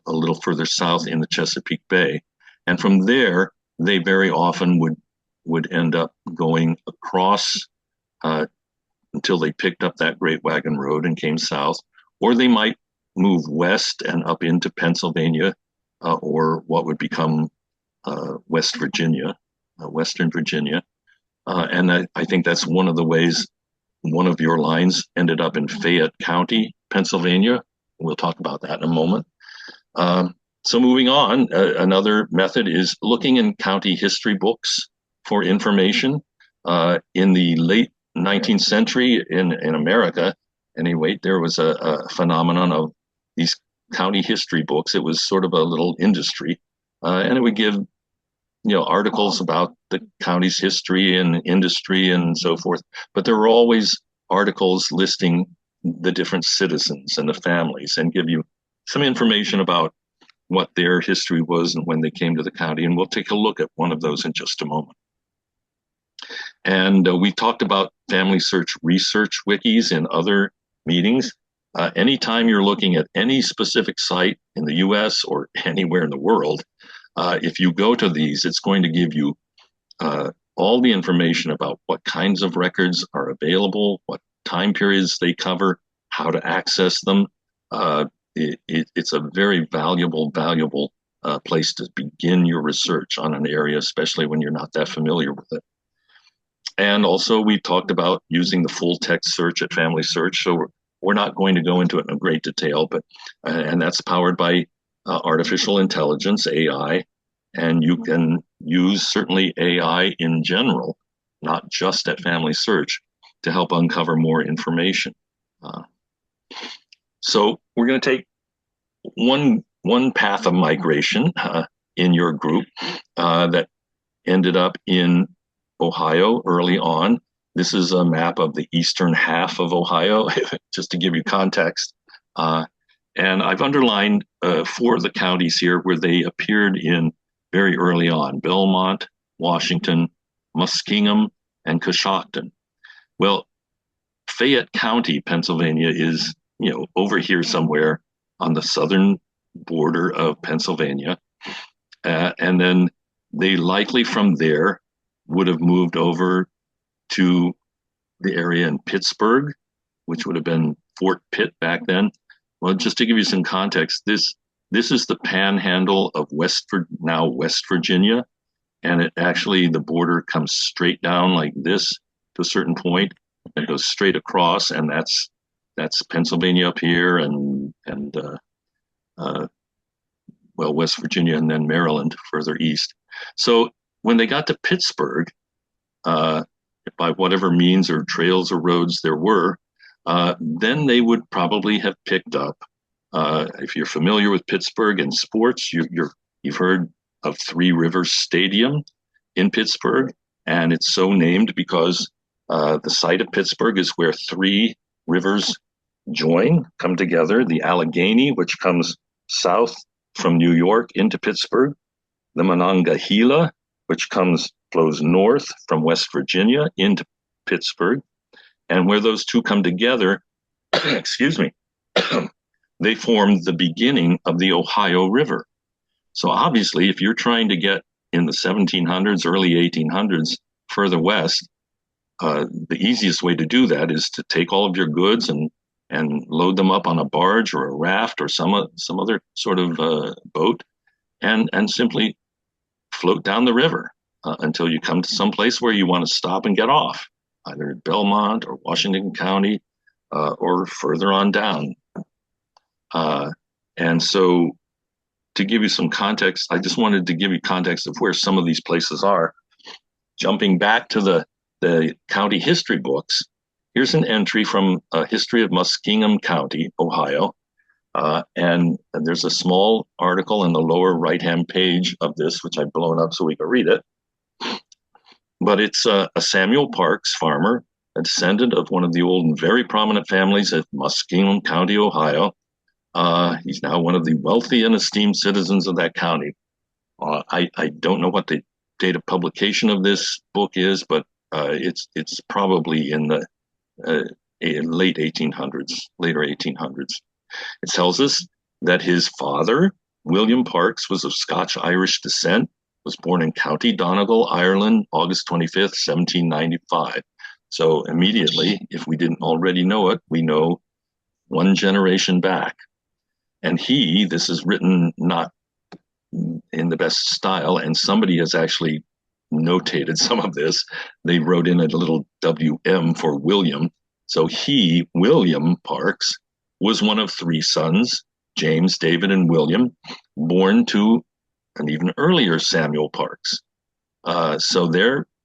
little further south in the Chesapeake Bay. And from there, they very often would end up going across until they picked up that Great Wagon Road and came south, or they might move west and up into Pennsylvania, or what would become West Virginia, Western Virginia. And I think that's one of the ways one of your lines ended up in Fayette County, Pennsylvania. We'll talk about that in a moment. So moving on, another method is looking in county history books for information. In the late 19th century in America, anyway, there was a phenomenon of these county history books. It was sort of a little industry, and it would give articles about the county's history and industry and so forth. But there were always articles listing the different citizens and the families and give you some information about what their history was and when they came to the county. And we'll take a look at one of those in just a moment. And we talked about family search research wikis in other meetings. Anytime you're looking at any specific site in the US or anywhere in the world, if you go to these, it's going to give you all the information about what kinds of records are available, what time periods they cover, how to access them. It's a very valuable place to begin your research on an area, especially when you're not that familiar with it. And also, we talked about using the full text search at Family Search. So we're not going to go into it in great detail, but and that's powered by artificial intelligence, AI, and you can use certainly AI in general, not just at Family Search, to help uncover more information. So we're going to take one path of migration in your group that ended up in Ohio early on. This is a map of the eastern half of Ohio, just to give you context. And I've underlined 4 of the counties here where they appeared in very early on: Belmont, Washington, Muskingum, and Coshocton. Well, Fayette County, Pennsylvania is, over here somewhere on the southern border of Pennsylvania. And then they likely from there would have moved over to the area in Pittsburgh, which would have been Fort Pitt back then. Well, just to give you some context, this is the panhandle of West Virginia, and it actually, the border comes straight down like this to a certain point, and it goes straight across, and that's Pennsylvania up here, and West Virginia, and then Maryland further east. So when they got to Pittsburgh, by whatever means or trails or roads there were, then they would probably have picked up. If you're familiar with Pittsburgh and sports, you've heard of Three Rivers Stadium in Pittsburgh, and it's so named because the site of Pittsburgh is where 3 rivers come together: the Allegheny, which comes south from New York into Pittsburgh, the Monongahela, which flows north from West Virginia into Pittsburgh, and where those two come together, excuse me, they form the beginning of the Ohio River. So obviously, if you're trying to get in the 1700s, early 1800s, further west, the easiest way to do that is to take all of your goods and load them up on a barge or a raft or some other sort of boat, and simply float down the river until you come to some place where you want to stop and get off, either at Belmont or Washington County or further on down. And so, to give you some context, I just wanted to give you context of where some of these places are. Jumping back to the county history books, here's an entry from a history of Muskingum County, Ohio. And there's a small article in the lower right-hand page of this, which I've blown up so we can read it. But it's a Samuel Parks farmer, a descendant of one of the old and very prominent families of Muskingum County, Ohio. He's now one of the wealthy and esteemed citizens of that county. I don't know what the date of publication of this book is, but it's probably in the late 1800s, later 1800s. It tells us that his father, William Parks, was of Scotch-Irish descent, was born in County Donegal, Ireland, August 25th, 1795. So immediately, if we didn't already know it, we know one generation back. And this is written not in the best style, and somebody has actually notated some of this. They wrote in a little WM for William. So William Parks, was one of 3 sons, James, David, and William, born to an even earlier Samuel Parks. So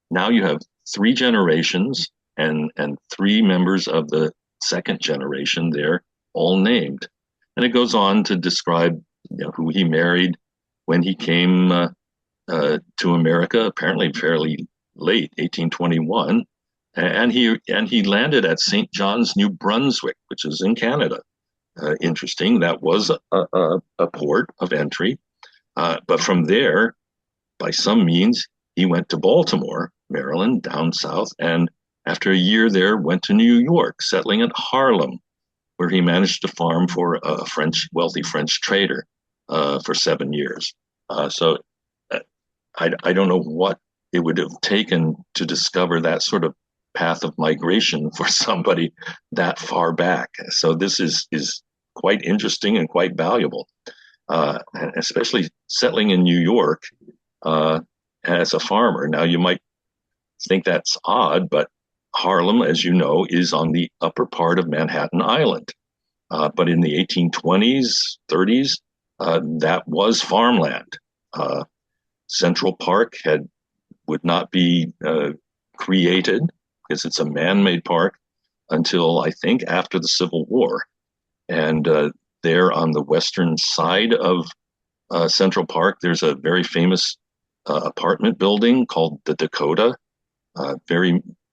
now you have 3 generations and three members of the second generation there, all named. And it goes on to describe who he married, when he came to America, apparently fairly late, 1821, and he landed at St. John's, New Brunswick, which is in Canada. Interesting. That was a port of entry. But from there, by some means, he went to Baltimore, Maryland, down south, and after a year there, went to New York, settling at Harlem, where he managed to farm for a wealthy French trader for 7 years. So I don't know what it would have taken to discover that sort of path of migration for somebody that far back. So this is quite interesting and quite valuable, especially settling in New York as a farmer. Now, you might think that's odd, but Harlem, as you know, is on the upper part of Manhattan Island. But in the 1820s, 30s, that was farmland. Central Park would not be created, because it's a man-made park, until I think after the Civil War. And there on the western side of Central Park, there's a very famous apartment building called the Dakota.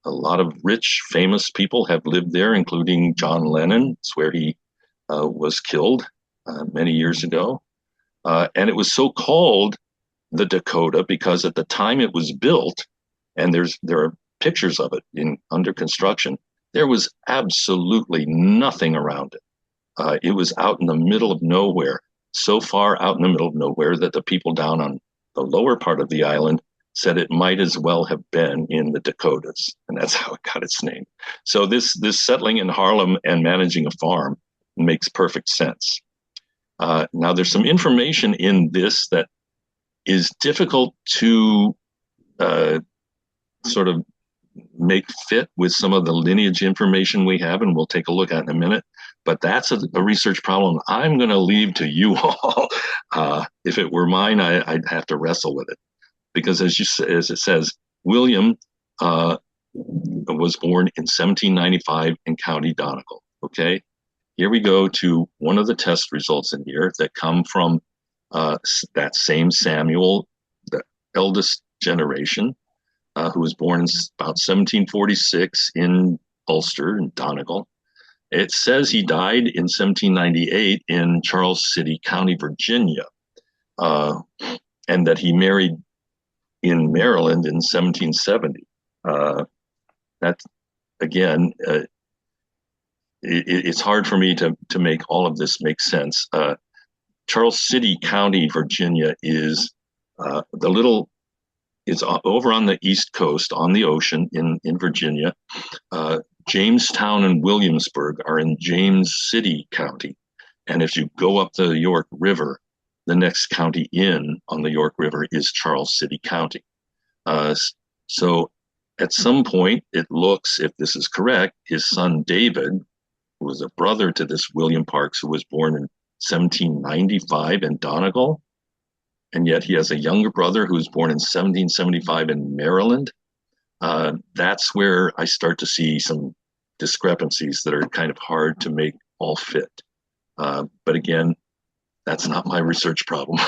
A lot of rich, famous people have lived there, including John Lennon. It's where he was killed many years ago. And it was so called the Dakota because at the time it was built, and there are pictures of it under construction, there was absolutely nothing around it. It was out in the middle of nowhere, so far out in the middle of nowhere that the people down on the lower part of the island said it might as well have been in the Dakotas, and that's how it got its name. So this settling in Harlem and managing a farm makes perfect sense. Now, there's some information in this that is difficult to sort of make fit with some of the lineage information we have, and we'll take a look at in a minute. But that's a research problem I'm going to leave to you all. If it were mine, I'd have to wrestle with it. Because as it says, William was born in 1795 in County Donegal. Okay, here we go to one of the test results in here that come from that same Samuel, the eldest generation, who was born in about 1746 in Ulster, in Donegal. It says he died in 1798 in Charles City, County, Virginia, and that he married in Maryland in 1770. That's, again, it's hard for me to make all of this make sense. Charles City County, Virginia is is over on the East Coast on the ocean in Virginia. Jamestown and Williamsburg are in James City County. And if you go up the York River, the next county in on the York River is Charles City County. So at some point, it looks, if this is correct, his son David, who was a brother to this William Parks, who was born in 1795 in Donegal, and yet he has a younger brother who was born in 1775 in Maryland. That's where I start to see some discrepancies that are kind of hard to make all fit. But again, that's not my research problem,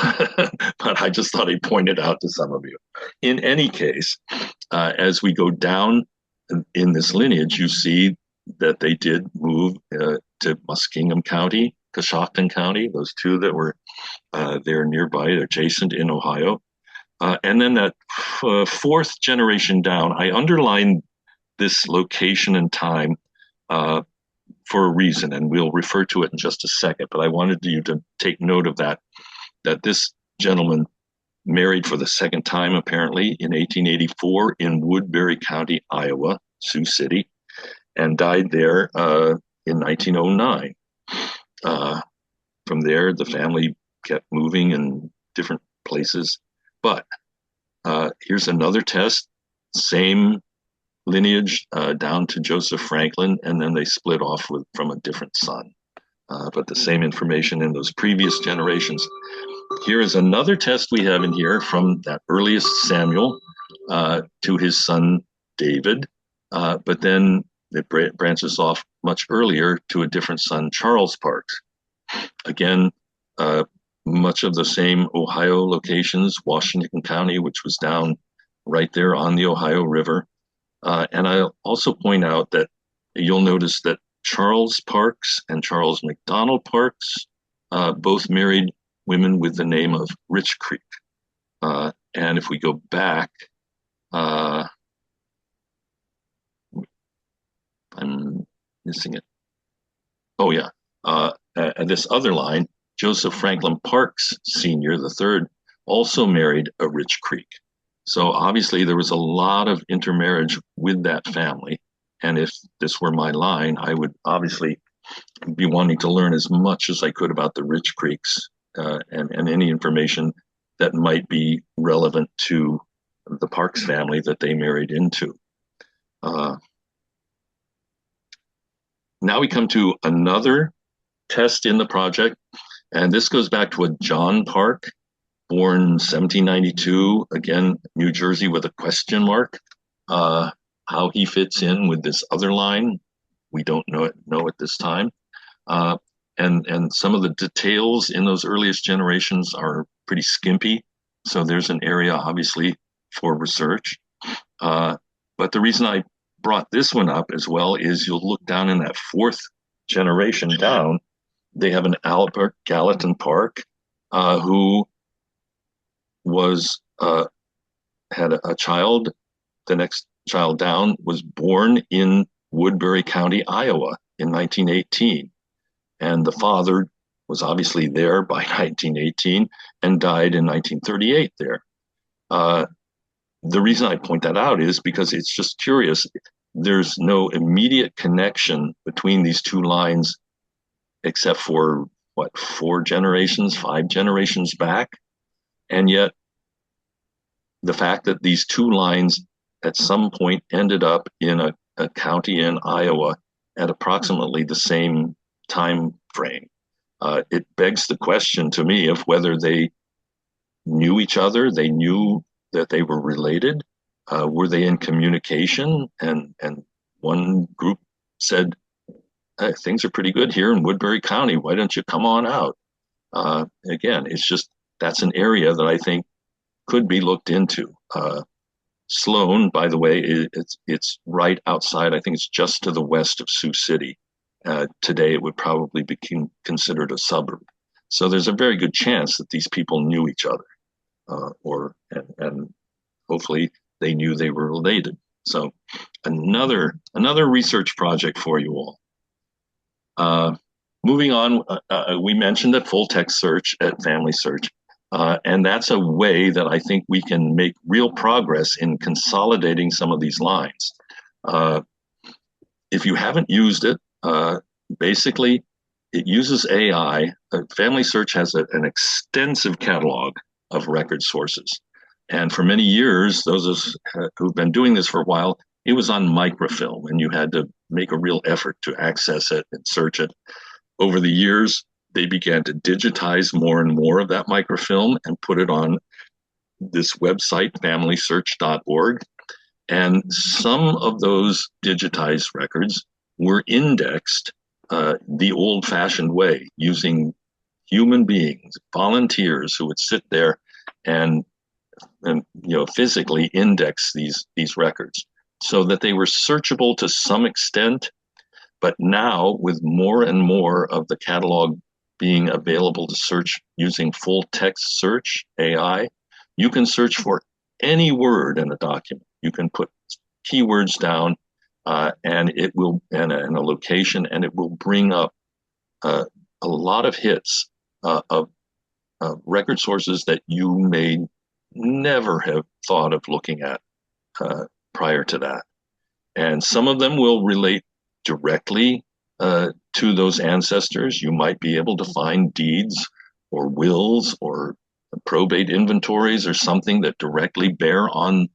but I just thought I'd point it out to some of you. In any case, as we go down in this lineage, you see that they did move to Muskingum County, Coshocton County, those two that were there nearby, adjacent in Ohio. And then that fourth generation down, I underlined this location and time for a reason, and we'll refer to it in just a second. But I wanted you to take note of that this gentleman married for the second time, apparently, in 1884 in Woodbury County, Iowa, Sioux City, and died there in 1909. From there, the family kept moving in different places. But here's another test, same lineage down to Joseph Franklin, and then they split off from a different son. But the same information in those previous generations. Here is another test we have in here from that earliest Samuel to his son David. but then it branches off much earlier to a different son, Charles Parks. Again, much of the same Ohio locations, Washington County, which was down right there on the Ohio River. And I'll also point out that you'll notice that Charles Parks and Charles McDonald Parks both married women with the name of Rich Creek. And if we go back, I'm missing it. Oh, yeah. This other line, Joseph Franklin Parks Sr., the third, also married a Rich Creek. So obviously there was a lot of intermarriage with that family. And if this were my line, I would obviously be wanting to learn as much as I could about the Rich Creeks and any information that might be relevant to the Parks family that they married into. Now we come to another test in the project, and this goes back to a John Parke, born 1792, again, New Jersey with a question mark. How he fits in with this other line, we don't know at this time. And some of the details in those earliest generations are pretty skimpy. So there's an area, obviously, for research. But the reason I brought this one up as well is you'll look down in that fourth generation down, they have an Albert Gallatin Parke who was had a child. The next child down was born in Woodbury County, Iowa in 1918. And the father was obviously there by 1918 and died in 1938 there. The reason I point that out is because it's just curious. There's no immediate connection between these two lines except for, what, 5 generations back? And yet the fact that these two lines at some point ended up in a county in Iowa at approximately the same time frame. It begs the question to me of whether they knew each other, they knew that they were related, were they in communication? And one group said, hey, things are pretty good here in Woodbury County. Why don't you come on out? Again, it's just, that's an area that I think could be looked into. Sloan, by the way, it's right outside. I think it's just to the west of Sioux City. Today, it would probably be considered a suburb. So there's a very good chance that these people knew each other, and hopefully they knew they were related. So another research project for you all. Moving on, we mentioned that full text search at Family Search. And that's a way that I think we can make real progress in consolidating some of these lines. If you haven't used it, basically it uses AI. Family Search has an extensive catalog of record sources. And for many years, those of us who've been doing this for a while, it was on microfilm and you had to make a real effort to access it and search it. Over the years, they began to digitize more and more of that microfilm and put it on this website, familysearch.org. And some of those digitized records were indexed the old-fashioned way, using human beings, volunteers who would sit there and physically index these records so that they were searchable to some extent. But now, with more and more of the catalog being available to search using full text search, AI, you can search for any word in a document. You can put keywords down and it will, and a location, and it will bring up a lot of hits of record sources that you may never have thought of looking at prior to that. And some of them will relate directly to those ancestors. You might be able to find deeds or wills or probate inventories or something that directly bear on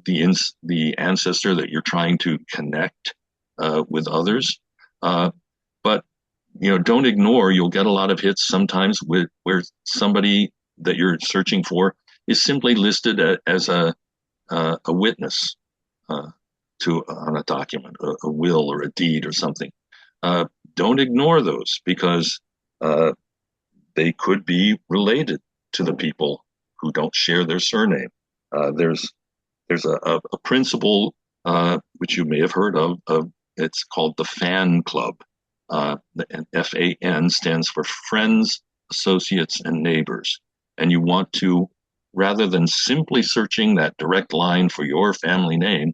the ancestor that you're trying to connect with others. But don't ignore, you'll get a lot of hits sometimes where somebody that you're searching for is simply listed as a witness. to on a document, a will or a deed or something. Don't ignore those because they could be related to the people who don't share their surname. There's a principle which you may have heard of. It's called the FAN Club. The FAN stands for Friends, Associates, and Neighbors. And you want to, rather than simply searching that direct line for your family name,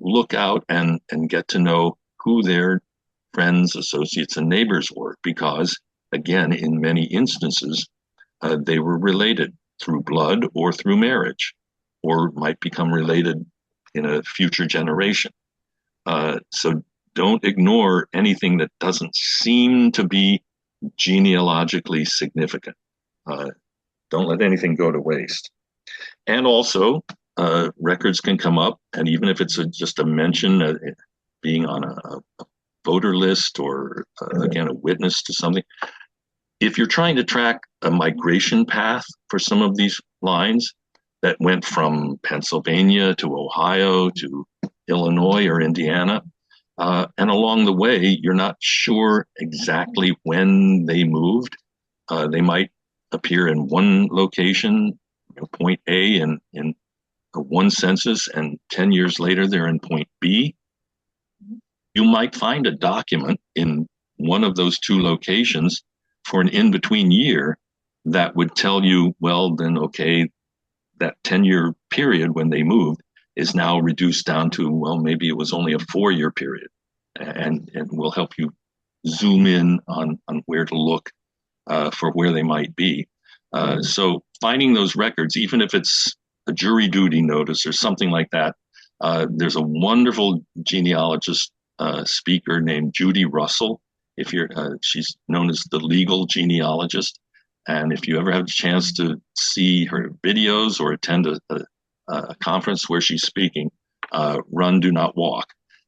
look out and get to know who their friends, associates, and neighbors were, because, again, in many instances, they were related through blood or through marriage, or might become related in a future generation. So don't ignore anything that doesn't seem to be genealogically significant. Don't let anything go to waste. And also, records can come up, and even if it's just a mention, being on a voter list or, again, a witness to something, if you're trying to track a migration path for some of these lines that went from Pennsylvania to Ohio to Illinois or Indiana, and along the way, you're not sure exactly when they moved. They might appear in one location, point A, in one census, and 10 years later, they're in point B. You might find a document in one of those two locations for an in-between year that would tell you, well, then, okay, that 10-year period when they moved is now reduced down to, well, maybe it was only a 4-year period, and will help you zoom in on where to look for where they might be. So finding those records, even if it's a jury duty notice or something like that, there's a wonderful genealogist speaker named Judy Russell. She's known as the legal genealogist. And if you ever have a chance to see her videos or attend a conference where she's speaking, run, do not walk.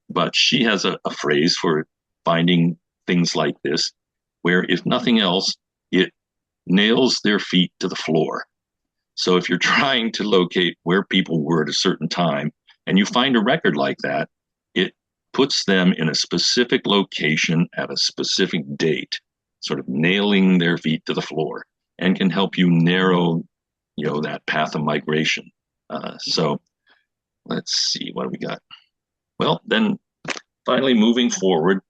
But she has a phrase for finding things like this, where if nothing else, it nails their feet to the floor. So if you're trying to locate where people were at a certain time and you find a record like that, it puts them in a specific location at a specific date, sort of nailing their feet to the floor, and can help you narrow, that path of migration. So let's see, what do we got? Well, then finally moving forward,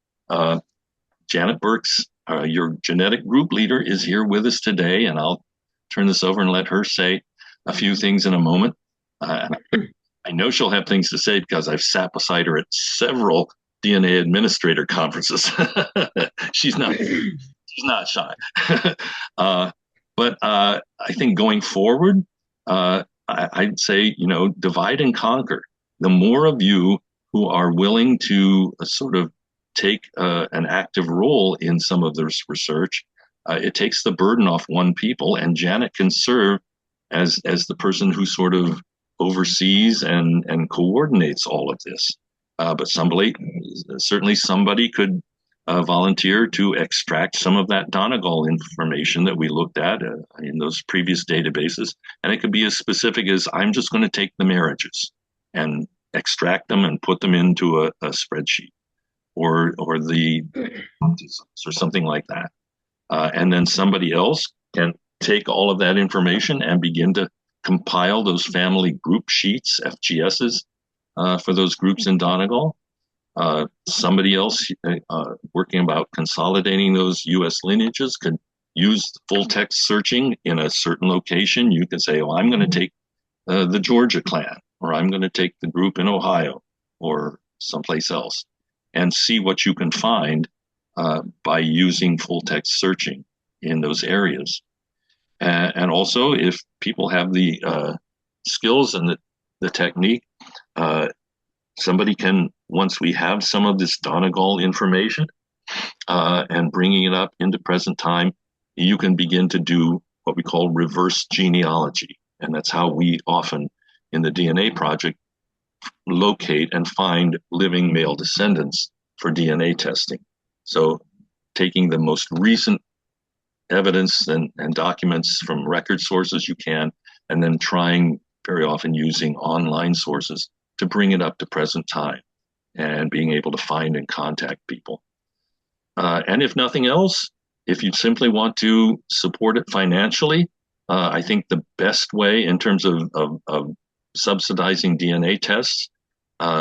Janet Burks, your genetic group leader, is here with us today, and I'll turn this over and let her say a few things in a moment. I know she'll have things to say because I've sat beside her at several DNA administrator conferences. She's not shy. But I think going forward, I'd say, divide and conquer. The more of you who are willing to sort of take an active role in some of this research, it takes the burden off one people, and Janet can serve as the person who sort of oversees and coordinates all of this. But certainly somebody could volunteer to extract some of that Donegal information that we looked at in those previous databases. And it could be as specific as, I'm just going to take the marriages and extract them and put them into a spreadsheet, or the or something like that. And then somebody else can take all of that information and begin to compile those family group sheets, FGSs, for those groups in Donegal. Somebody else working about consolidating those U.S. lineages could use full text searching in a certain location. You could say, I'm going to take the Georgia clan, or I'm going to take the group in Ohio or someplace else, and see what you can find by using full text searching in those areas. And also, if people have the skills and the technique, somebody can, once we have some of this Donegal information and bringing it up into present time, you can begin to do what we call reverse genealogy. And that's how we often, in the DNA Project, locate and find living male descendants for DNA testing. So taking the most recent evidence and documents from record sources you can, and then trying, very often using online sources, to bring it up to present time and being able to find and contact people. And if nothing else, if you simply want to support it financially, I think the best way in terms of subsidizing DNA tests,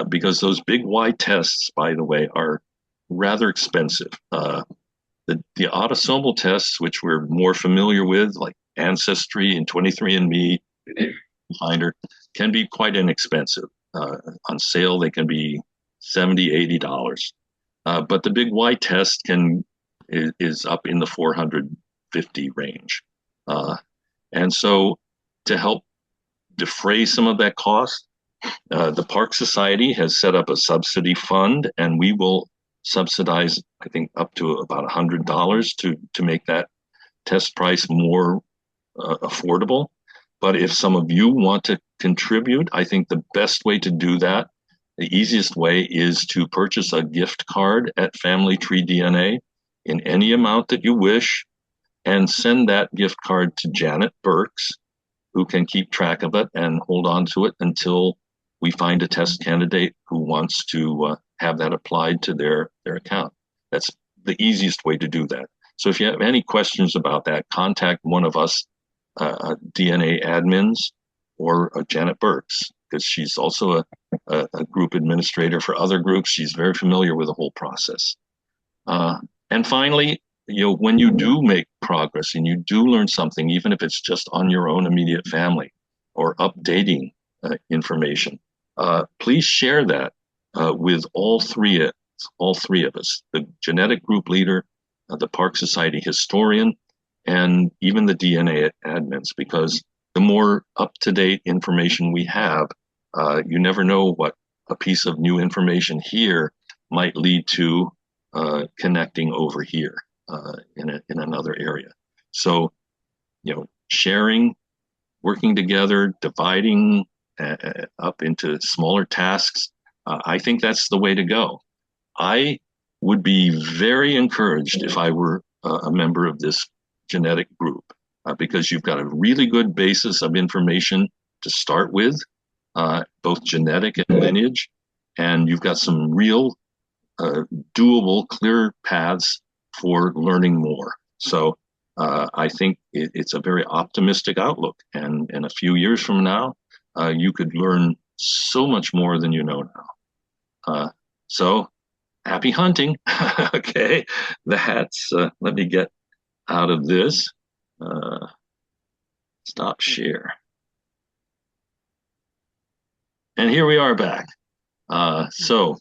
because those big Y tests, by the way, are rather expensive. The autosomal tests, which we're more familiar with, like Ancestry and 23andMe, Finder, can be quite inexpensive. On sale, they can be $70, $80. But the big Y test is up in the 450 range. And so to help defray some of that cost, the Park Society has set up a subsidy fund, and we will subsidize, I think, up to about $100 to make that test price more affordable. But if some of you want to contribute, I think the best way to do that, the easiest way, is to purchase a gift card at Family Tree DNA in any amount that you wish, and send that gift card to Janet Burks, who can keep track of it and hold on to it until we find a test candidate who wants to have that applied to their account. That's the easiest way to do that. So if you have any questions about that, contact one of us DNA admins or Janet Burks, because she's also a group administrator for other groups. She's very familiar with the whole process. And finally, when you do make progress and you do learn something, even if it's just on your own immediate family or updating information, please share that with all three of us, the genetic group leader, the Park Society historian, and even the DNA admins, because the more up-to-date information we have, you never know what a piece of new information here might lead to connecting over here in another area. So, sharing, working together, dividing up into smaller tasks, I think that's the way to go. I would be very encouraged if I were a member of this genetic group, because you've got a really good basis of information to start with, both genetic and lineage, and you've got some real doable, clear paths for learning more. So I think it's a very optimistic outlook, and in a few years from now, you could learn so much more than you know now. So happy hunting. Okay, that's let me get out of this. Stop share. And here we are back. So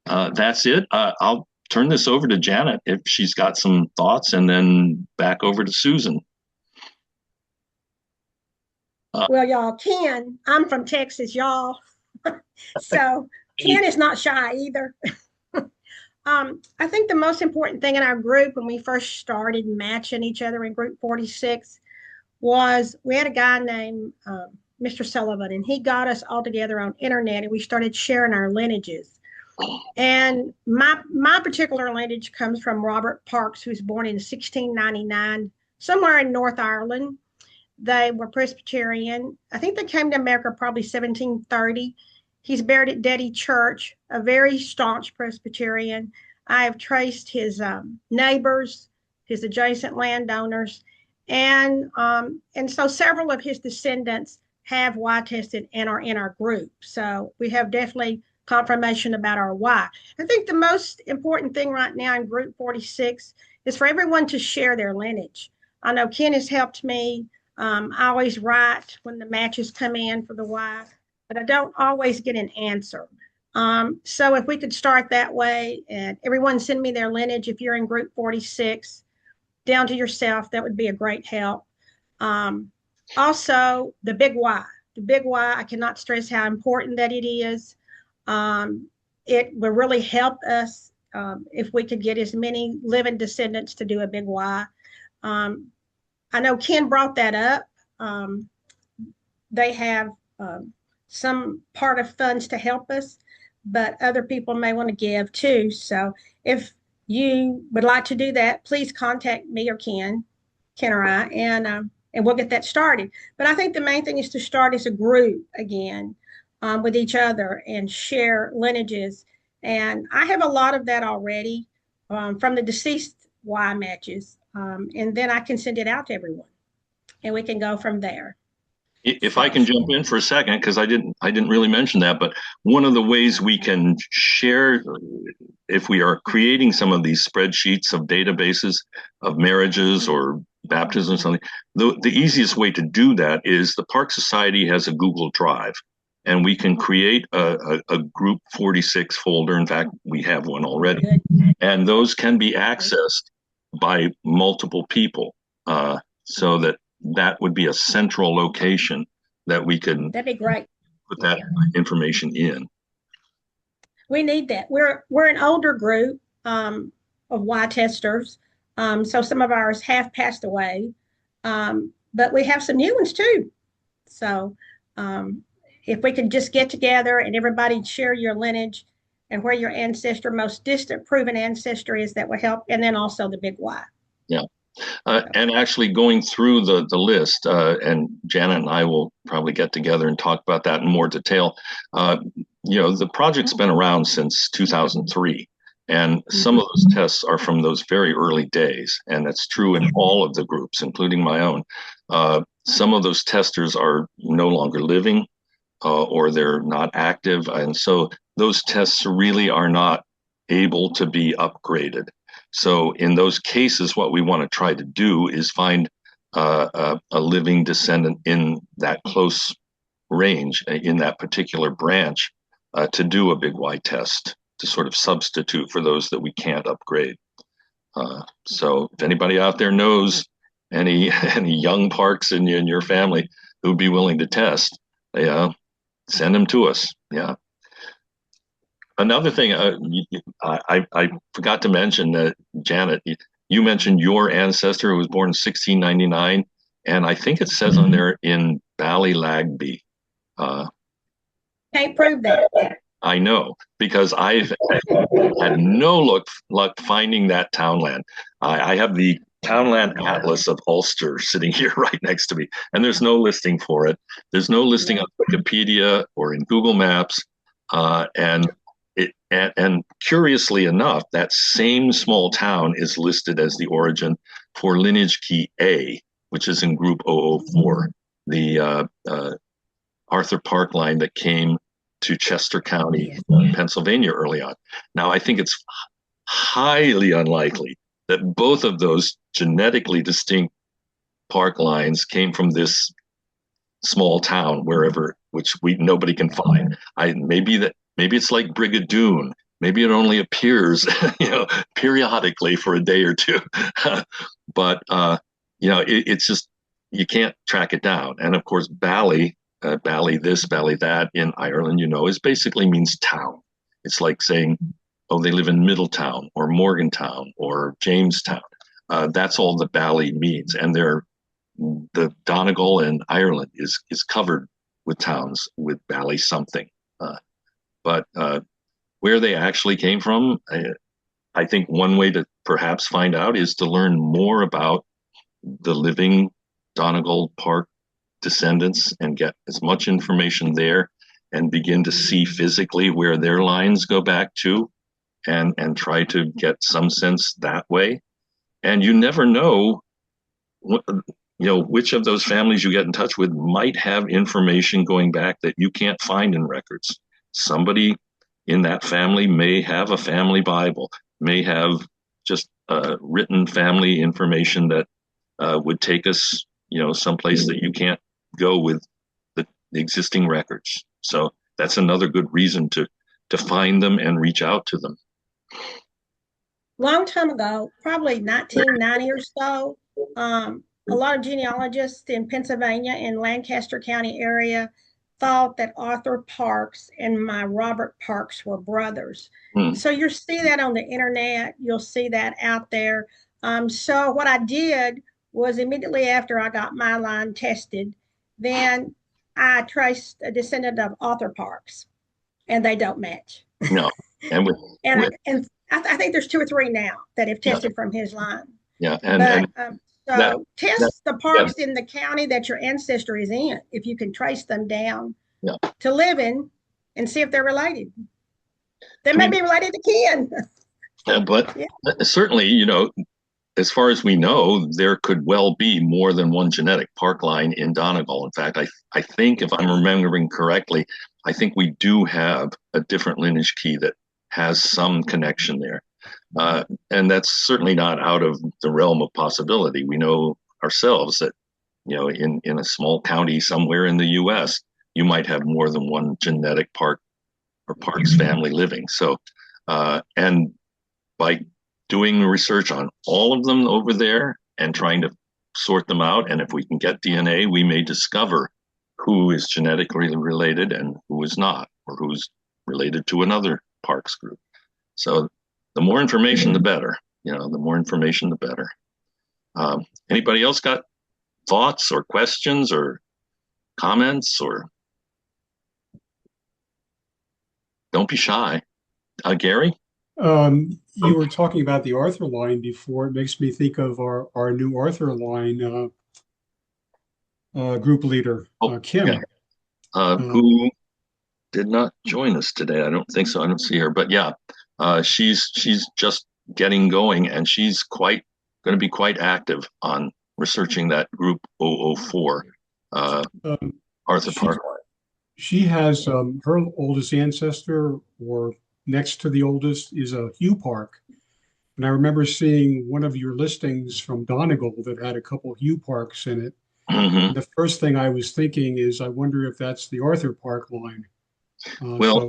that's it. I'll turn this over to Janet if she's got some thoughts, and then back over to Susan. Well, y'all, I'm from Texas, y'all. So Ken is not shy either. I think the most important thing in our group when we first started matching each other in group 46 was we had a guy named Mr. Sullivan, and he got us all together on internet, and we started sharing our lineages. And my particular lineage comes from Robert Parks, who was born in 1699, somewhere in North Ireland. They were Presbyterian. I think they came to America probably 1730. He's buried at Deddy Church, a very staunch Presbyterian. I have traced his neighbors, his adjacent landowners, and so several of his descendants have Y tested and are in our group. So we have definitely confirmation about our Y. I think the most important thing right now in group 46 is for everyone to share their lineage. I know Ken has helped me. I always write when the matches come in for the Y, but I don't always get an answer. So if we could start that way, and everyone send me their lineage if you're in group 46, down to yourself, that would be a great help. Also, the big Y. The big Y, I cannot stress how important that it is. It will really help us if we could get as many living descendants to do a big Y. I know Ken brought that up. They have some part of funds to help us, but other people may want to give too. So if you would like to do that, please contact me or Ken or I, and we'll get that started. But I think the main thing is to start as a group again. with each other and share lineages. And I have a lot of that already from the deceased Y matches. And then I can send it out to everyone and we can go from there. If I So, can jump in for a second, because I didn't really mention that, but one of the ways we can share, if we are creating some of these spreadsheets of databases of marriages or baptism or something, the easiest way to do that is the Park Society has a Google Drive, and we can create a Group 46 folder. In fact, we have one already, good. and those can be accessed by multiple people, so that would be a central location that we can That'd be great. put that information in. We need that. We're an older group of Y testers. So some of ours have passed away, but we have some new ones too. So if we could just get together and everybody share your lineage and where your ancestor, most distant proven ancestor is, that will help. And then also the big Y. Yeah. And actually going through the list, and Janet and I will probably get together and talk about that in more detail. The project's been around since 2003, and some of those tests are from those very early days, and that's true in all of the groups, including my own. Some of those testers are no longer living, or they're not active, and so those tests really are not able to be upgraded. So in those cases, what we want to try to do is find a living descendant in that close range, in that particular branch, to do a big Y test to sort of substitute for those that we can't upgrade. So if anybody out there knows any young Parks in your family who'd be willing to test, send them to us. Yeah. Another thing, I forgot to mention that, Janet, you mentioned your ancestor who was born in 1699, and I think it says on there in Ballylagby. Can't prove that. I know, because I've had no luck finding that townland. I have the Townland Atlas of Ulster sitting here right next to me, and there's no listing for it. There's no listing on Wikipedia or in Google Maps, and curiously enough, that same small town is listed as the origin for lineage key A, which is in Group 004, the Arthur Park line that came to Chester County, Pennsylvania early on. Now, I think it's highly unlikely that both of those genetically distinct park lines came from this small town, which nobody can find. Maybe it's like Brigadoon. Maybe it only appears, periodically for a day or two. But it's just, you can't track it down. And of course, Bally this, Bally that in Ireland, is basically means town. It's like saying, oh, they live in Middletown or Morgantown or Jamestown. That's all the Bally means. And the Donegal in Ireland is covered with towns with Bally something. But where they actually came from, I think one way to perhaps find out is to learn more about the living Donegal Park descendants and get as much information there and begin to see physically where their lines go back to, and try to get some sense that way. And you never know, which of those families you get in touch with might have information going back that you can't find in records. Somebody in that family may have a family Bible, may have just written family information that would take us, someplace that you can't go with the existing records. So that's another good reason to find them and reach out to them. Long time ago, probably 1990 or so, a lot of genealogists in Pennsylvania and Lancaster County area thought that Arthur Parks and my Robert Parks were brothers. So you'll see that on the internet. You'll see that out there. So what I did was, immediately after I got my line tested, then I traced a descendant of Arthur Parks, and they don't match. No, and I think there's 2 or 3 now that have tested from his line. Yeah, test the parks in the county that your ancestor is in. If you can trace them down, Yeah. to live in and see if they're related. They I may mean, be related to Ken. but Yeah. certainly, as far as we know, there could well be more than one genetic park line in Donegal. In fact, I think if I'm remembering correctly, I think we do have a different lineage key that has some connection there. And that's certainly not out of the realm of possibility. We know ourselves that, in a small county somewhere in the US, you might have more than one genetic park or Parks family living. So, and by doing research on all of them over there and trying to sort them out, and if we can get DNA, we may discover who is genetically related and who is not, or who's related to another Parks group. So the more information, the better. The more information, the better. Anybody else got thoughts or questions or comments? Or don't be shy. Gary? You were talking about the Arthur line before. It makes me think of our new Arthur line group leader, Kim. Yeah. Who did not join us today. I don't think so. I don't see her. But yeah, she's just getting going, and she's going to be quite active on researching that group 004, Arthur Park. She has her oldest ancestor, or next to the oldest, is a Hugh Park. And I remember seeing one of your listings from Donegal that had a couple Hugh Parks in it. Mm-hmm. The first thing I was thinking is, I wonder if that's the Arthur Park line. Well,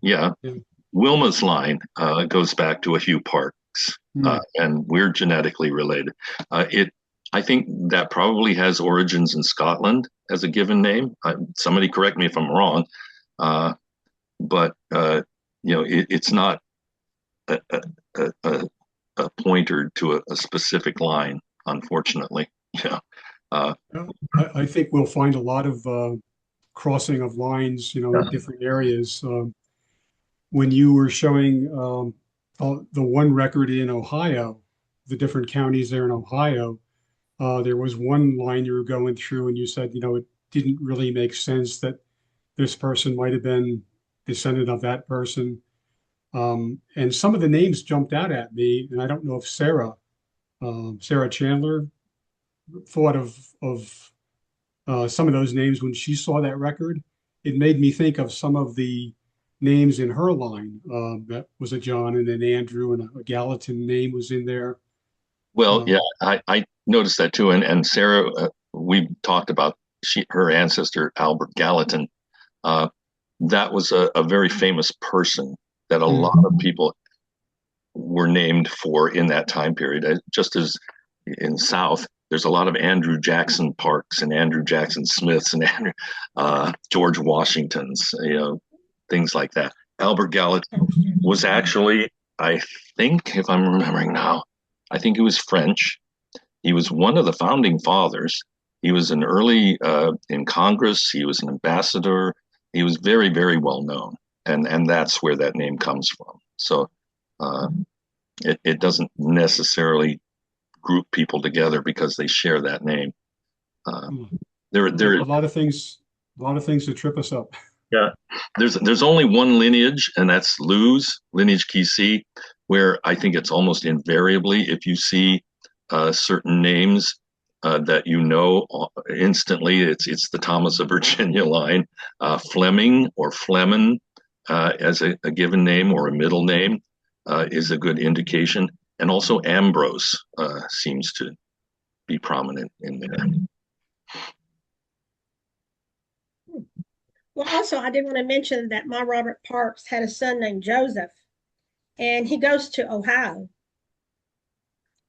yeah. Wilma's line goes back to a Hugh Parks, and we're genetically related. I think that probably has origins in Scotland as a given name. Somebody correct me if I'm wrong, but it's not a pointer to a specific line, unfortunately. Yeah. I think we'll find a lot of crossing of lines, in different areas. When you were showing the one record in Ohio, the different counties there in Ohio, there was one line you were going through, and you said, it didn't really make sense that this person might have been descendant of that person. And some of the names jumped out at me, and I don't know if Sarah Chandler thought of some of those names when she saw that record. It made me think of some of the names in her line. That was a John and an Andrew, and a Gallatin name was in there. Well, yeah, I noticed that too. And Sarah, we talked about her ancestor, Albert Gallatin. That was a very famous person that a lot of people were named for in that time period. Just as in South, there's a lot of Andrew Jackson Parks and Andrew Jackson Smiths and George Washingtons, things like that. Albert Gallatin was actually, I think, if I'm remembering now, I think he was French. He was one of the founding fathers. He was an early in Congress. He was an ambassador. He was very, very well known, and that's where that name comes from. So it doesn't necessarily group people together because they share that name. There are a lot of things that trip us up. Yeah, there's only one lineage, and that's Lou's lineage key C, where I think it's almost invariably, if you see certain names that instantly, it's the Thomas of Virginia line. Fleming or Flemin as a given name or a middle name is a good indication, and also Ambrose seems to be prominent in there. Well, also, I did want to mention that my Robert Parks had a son named Joseph, and he goes to Ohio,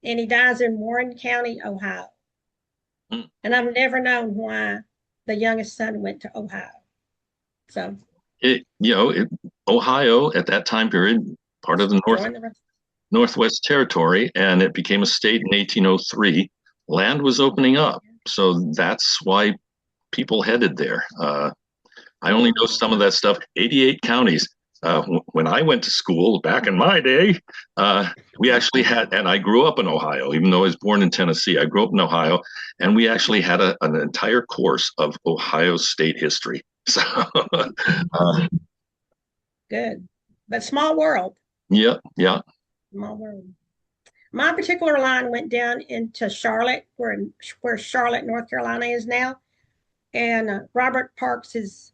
and he dies in Warren County, Ohio. And I've never known why the youngest son went to Ohio. So, Ohio at that time period, part of the Northwest Territory, and it became a state in 1803. Land was opening up, so that's why people headed there. I only know some of that stuff. 88 counties. When I went to school back in my day, we actually had, and I grew up in Ohio, even though I was born in Tennessee. I grew up in Ohio, and we actually had an entire course of Ohio state history. So, uh, Good. But small world. yeah, yeah. Small world. My particular line went down into Charlotte, where Charlotte, North Carolina is now. And Robert Parks has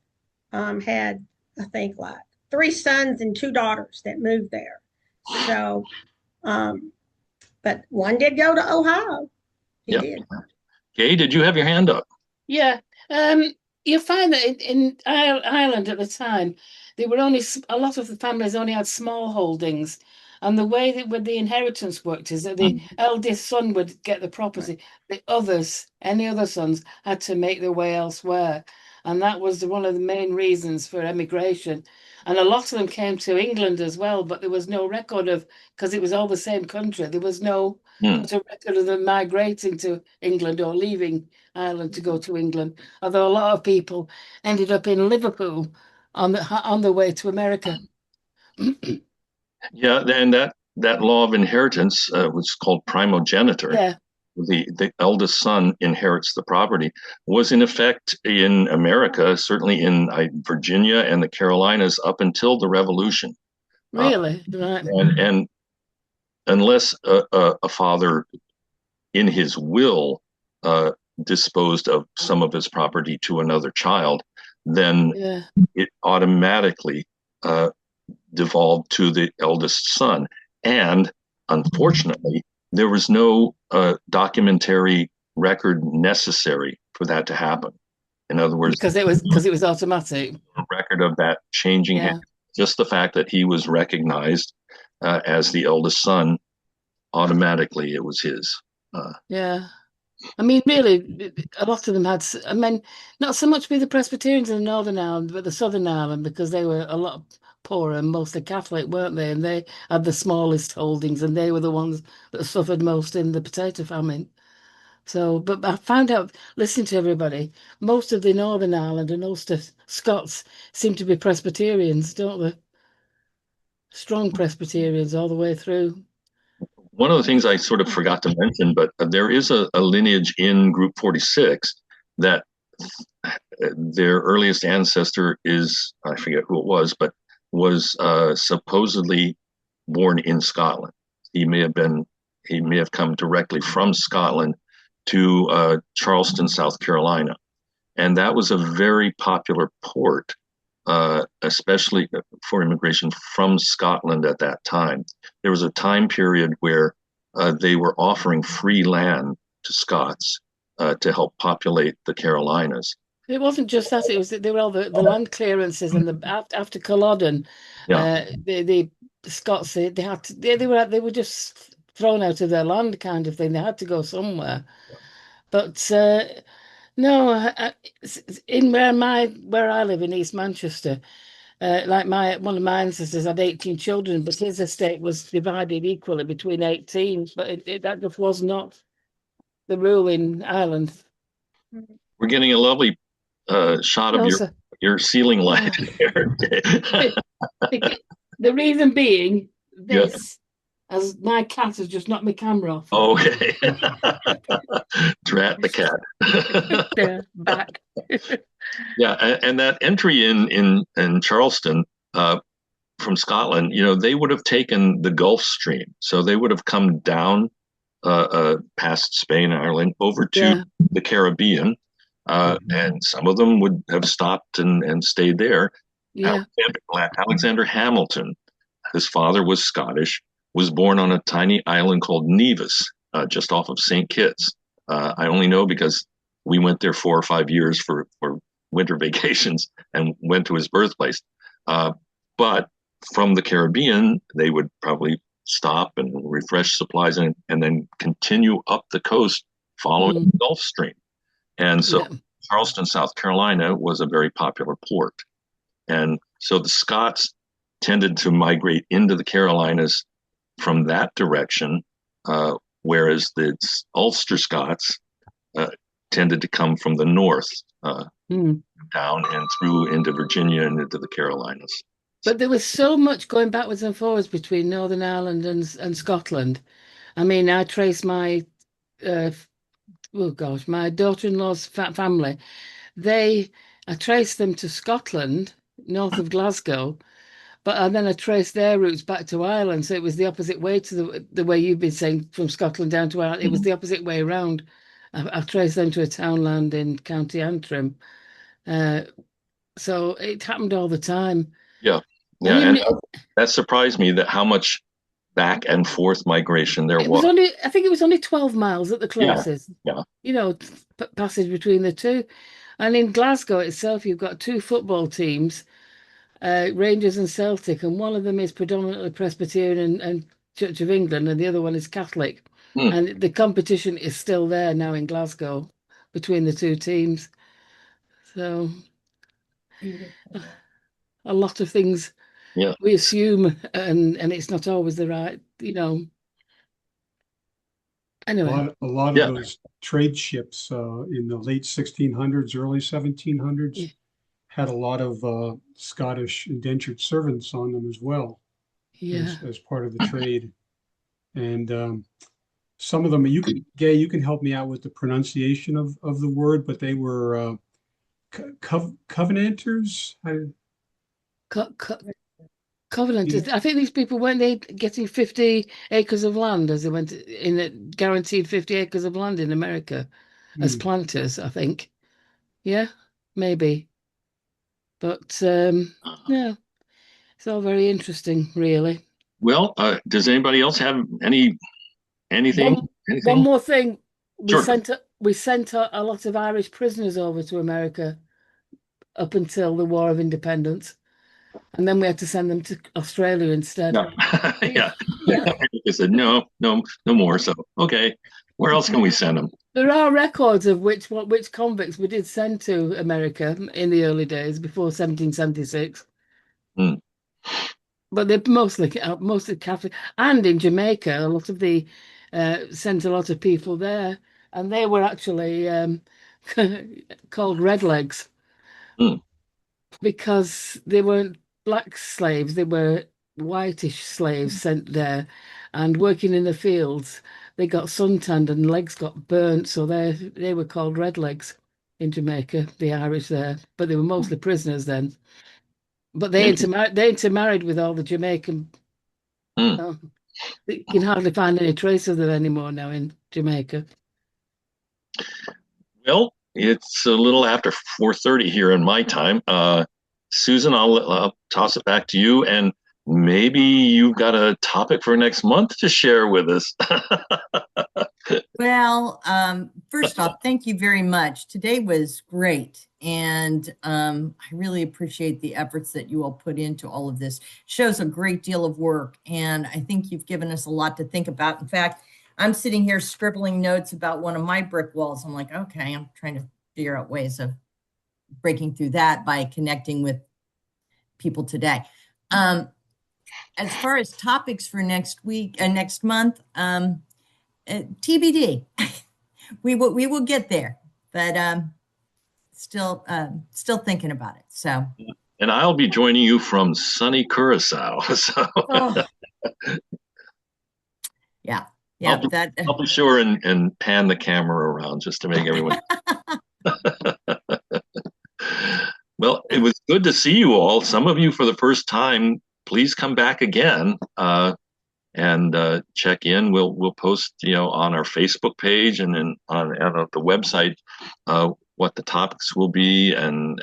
had, I think, like 3 sons and 2 daughters that moved there. So, um, but one did go to Ohio. He Yeah. did. Kay, did you have your hand up? Yeah. You find that in Ireland at the time, there were only a lot of the families only had small holdings. And the way that with the inheritance worked is that the eldest son would get the property. The others, any other sons, had to make their way elsewhere. And that was one of the main reasons for emigration. And a lot of them came to England as well, but there was no record of, because it was all the same country, there was no Hmm. record of them migrating to England or leaving Ireland to go to England. Although a lot of people ended up in Liverpool on the way to America. Yeah, and that law of inheritance was called primogeniture. Yeah, The eldest son inherits the property, was in effect in America, certainly in Virginia and the Carolinas, up until the Revolution. really, right. And unless a father in his will disposed of some of his property to another child, then Yeah, it automatically devolved to the eldest son. And unfortunately, there was no documentary record necessary for that to happen. In other words, because it was automatic. a record of that changing Yeah, hands. Just the fact that he was recognized as the eldest son, automatically it was his. yeah. I mean, really, a lot of them had. I mean, not so much with the Presbyterians in Northern Ireland, but the Southern Ireland, because they were a lot poorer and mostly Catholic, weren't they? And they had the smallest holdings, and they were the ones that suffered most in the potato famine. So, but I found out, listening to everybody, most of the Northern Ireland and Ulster Scots seem to be Presbyterians, don't they? Strong Presbyterians all the way through. One of the things I sort of forgot to mention, but there is a lineage in Group 46 that their earliest ancestor is, I forget who it was, but was supposedly born in Scotland. He may have been, he may have come directly from Scotland to Charleston, South Carolina. And that was a very popular port, especially for immigration from Scotland at that time. There was a time period where they were offering free land to Scots to help populate the Carolinas. It wasn't just that; it was that they were all the land clearances and after Culloden, Yeah. the Scots they had to they were just thrown out of their land kind of thing. They had to go somewhere. But no, in where I live in East Manchester, like my one of my ancestors had 18 children, but his estate was divided equally between 18. But that just was not the rule in Ireland. We're getting a lovely shot of No, sir. your ceiling light there. The reason being Yeah. this, as my cat has just knocked my camera off. Okay. Drat the cat. Yeah, back. Yeah, and that entry in Charleston from Scotland, you know, they would have taken the Gulf Stream, so they would have come down past Spain, Ireland, over to the Caribbean, and some of them would have stopped and stayed there. Yeah. Alexander Hamilton, his father was Scottish, was born on a tiny island called Nevis, just off of St. Kitts. I only know because we went there 4 or 5 years for winter vacations and went to his birthplace. But from the Caribbean, they would probably stop and refresh supplies and then continue up the coast following the Gulf Stream. And so Charleston, South Carolina was a very popular port. And so the Scots tended to migrate into the Carolinas from that direction, whereas the Ulster Scots tended to come from the north, down and through into Virginia and into the Carolinas. But there was so much going backwards and forwards between Northern Ireland and Scotland. I mean, I trace my, my daughter-in-law's family. They I traced them to Scotland, north of Glasgow, but and then I traced their routes back to Ireland. So it was the opposite way to the way you've been saying from Scotland down to Ireland. It was Mhm. the opposite way around. I've traced them to a townland in County Antrim. Uh, so it happened all the time. Yeah, And yeah, even and that surprised me that how much back and forth migration there it was was. only, I think it was only 12 miles at the Yeah, closest, yeah. you know, passage between the two. And in Glasgow itself, you've got two football teams, Rangers and Celtic, and one of them is predominantly Presbyterian and Church of England, and the other one is Catholic. Hmm. And the competition is still there now in Glasgow between the two teams. So a lot of things Yeah. we assume, and it's not always the right, Anyway, A lot of Yeah. those trade ships in the late 1600s, early 1700s yeah, had a lot of Scottish indentured servants on them as well yeah. as part of the trade. And some of them, Gay, you can help me out with the pronunciation of the word, but they were Covenanters. Co co Covenanters. Yeah. I think these people weren't they getting 50 acres of land as they went in a guaranteed 50 acres of land in America as Hmm. planters, I think. Yeah, maybe. But yeah, it's all very interesting, really. Well, does anybody else have anything? One one Anything? more thing, Sure. we sent a lot of Irish prisoners over to America up until the War of Independence, and then we had to send them to Australia instead. Yeah. Yeah. Yeah. I said no, no, no more. So okay, where else can we send them? There are records of which convicts we did send to America in the early days before 1776, Hmm. but they're mostly Catholic. And in Jamaica, a lot of the sent a lot of people there, and they were actually called redlegs Hmm. because they weren't black slaves; they were whitish slaves sent there, and working in the fields, they got suntanned and legs got burnt, so they were called redlegs in Jamaica, the Irish there, but they were mostly prisoners then. But Interesting. they intermarried with all the Jamaican. Hmm. Oh, you can hardly find any trace of them anymore now in Jamaica. Well, it's a little after 4:30 here in my time. Susan, I'll toss it back to you, and maybe you've got a topic for next month to share with us. Well, first off, thank you very much. Today was great. And I really appreciate the efforts that you all put into all of this. Shows a great deal of work. And I think you've given us a lot to think about. In fact, I'm sitting here scribbling notes about one of my brick walls. I'm like, okay, I'm trying to figure out ways of breaking through that by connecting with people today. As far as topics for next week and next month, TBD. We will get there, but still thinking about it. So And I'll be joining you from sunny Curacao. So Oh, yeah, I'll yeah, be, that I'll be sure and pan the camera around just to make everyone. Well, it was good to see you all. Some of you for the first time, please come back again and check in. We'll post on our Facebook page and then on the website what the topics will be and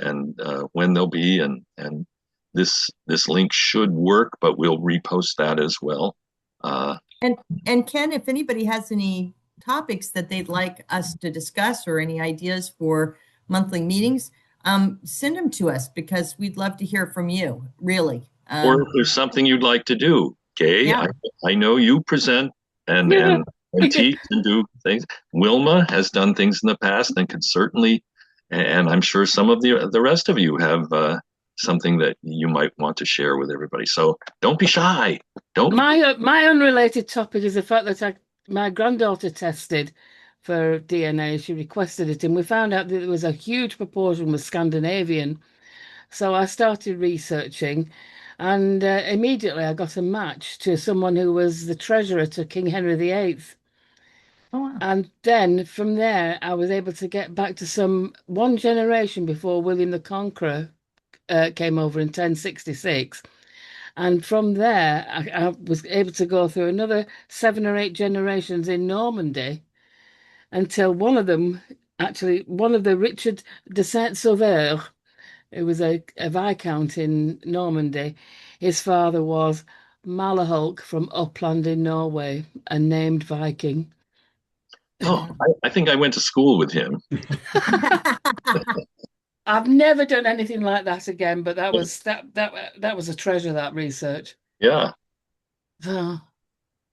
when they'll be and this link should work, but we'll repost that as well. and and Ken, if anybody has any topics that they'd like us to discuss or any ideas for monthly meetings, send them to us because we'd love to hear from you. Really, Or if there's something you'd like to do, Kay, yeah. I know you present and Yeah. and teach and do things. Wilma has done things in the past and could certainly, and I'm sure some of the rest of you have something that you might want to share with everybody. So don't be shy. Don't. My unrelated topic is the fact that my granddaughter tested for DNA. She requested it, and we found out that there was a huge proportion was Scandinavian. So I started researching, and immediately I got a match to someone who was the treasurer to King Henry VIII. Oh, wow. And then from there, I was able to get back to one generation before William the Conqueror came over in 1066. And from there, I was able to go through another 7 or 8 generations in Normandy until one of the Richard de Saint-Sauveur, who was a viscount in Normandy, his father was Malahulk from Uppland in Norway, a named Viking. Oh, I think I went to school with him. I've never done anything like that again, but that was a treasure, that research. Yeah. So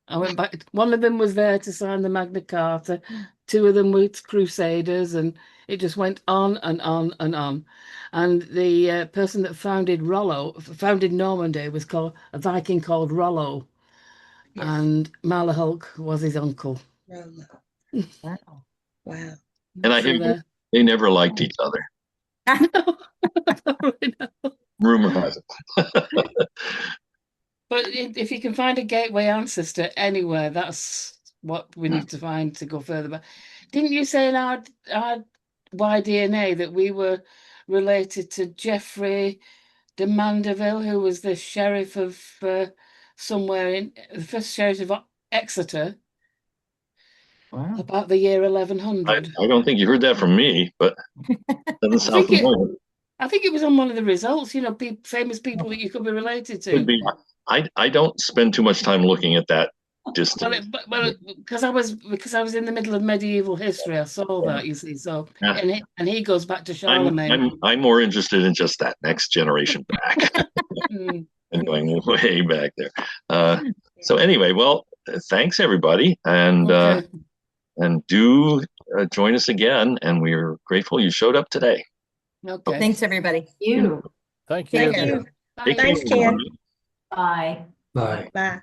I went back. One of them was there to sign the Magna Carta. Two of them were crusaders, and it just went on and on and on. And the person that founded Normandy, was called a Viking called Rollo, Yes. and Malahulk was his uncle. Roma. Wow. Wow. And I So hear there. they never liked each other. Rumor has it. But if you can find a gateway ancestor anywhere, that's what we need to find to go further back. Didn't you say in our Y-DNA that we were related to Geoffrey de Mandeville, who was the sheriff of somewhere in the first sheriff of Exeter Wow. about the year 1100? I don't think you heard that from me, but it doesn't sound familiar. I think it was on one of the results, famous people that you could be related to. Could be. I don't spend too much time looking at that distance. Well, because I was in the middle of medieval history, I saw that, you see. So, Yeah. and he goes back to Charlemagne. I'm more interested in just that next generation back Mm. and going way back there. So anyway, well, thanks everybody, and Okay. do join us again. And we're grateful you showed up today. Okay. Thanks, everybody. You. Thank Take you. care. Thank you. Bye. Take care, Thanks, Ken. everybody. Bye. Bye. Bye.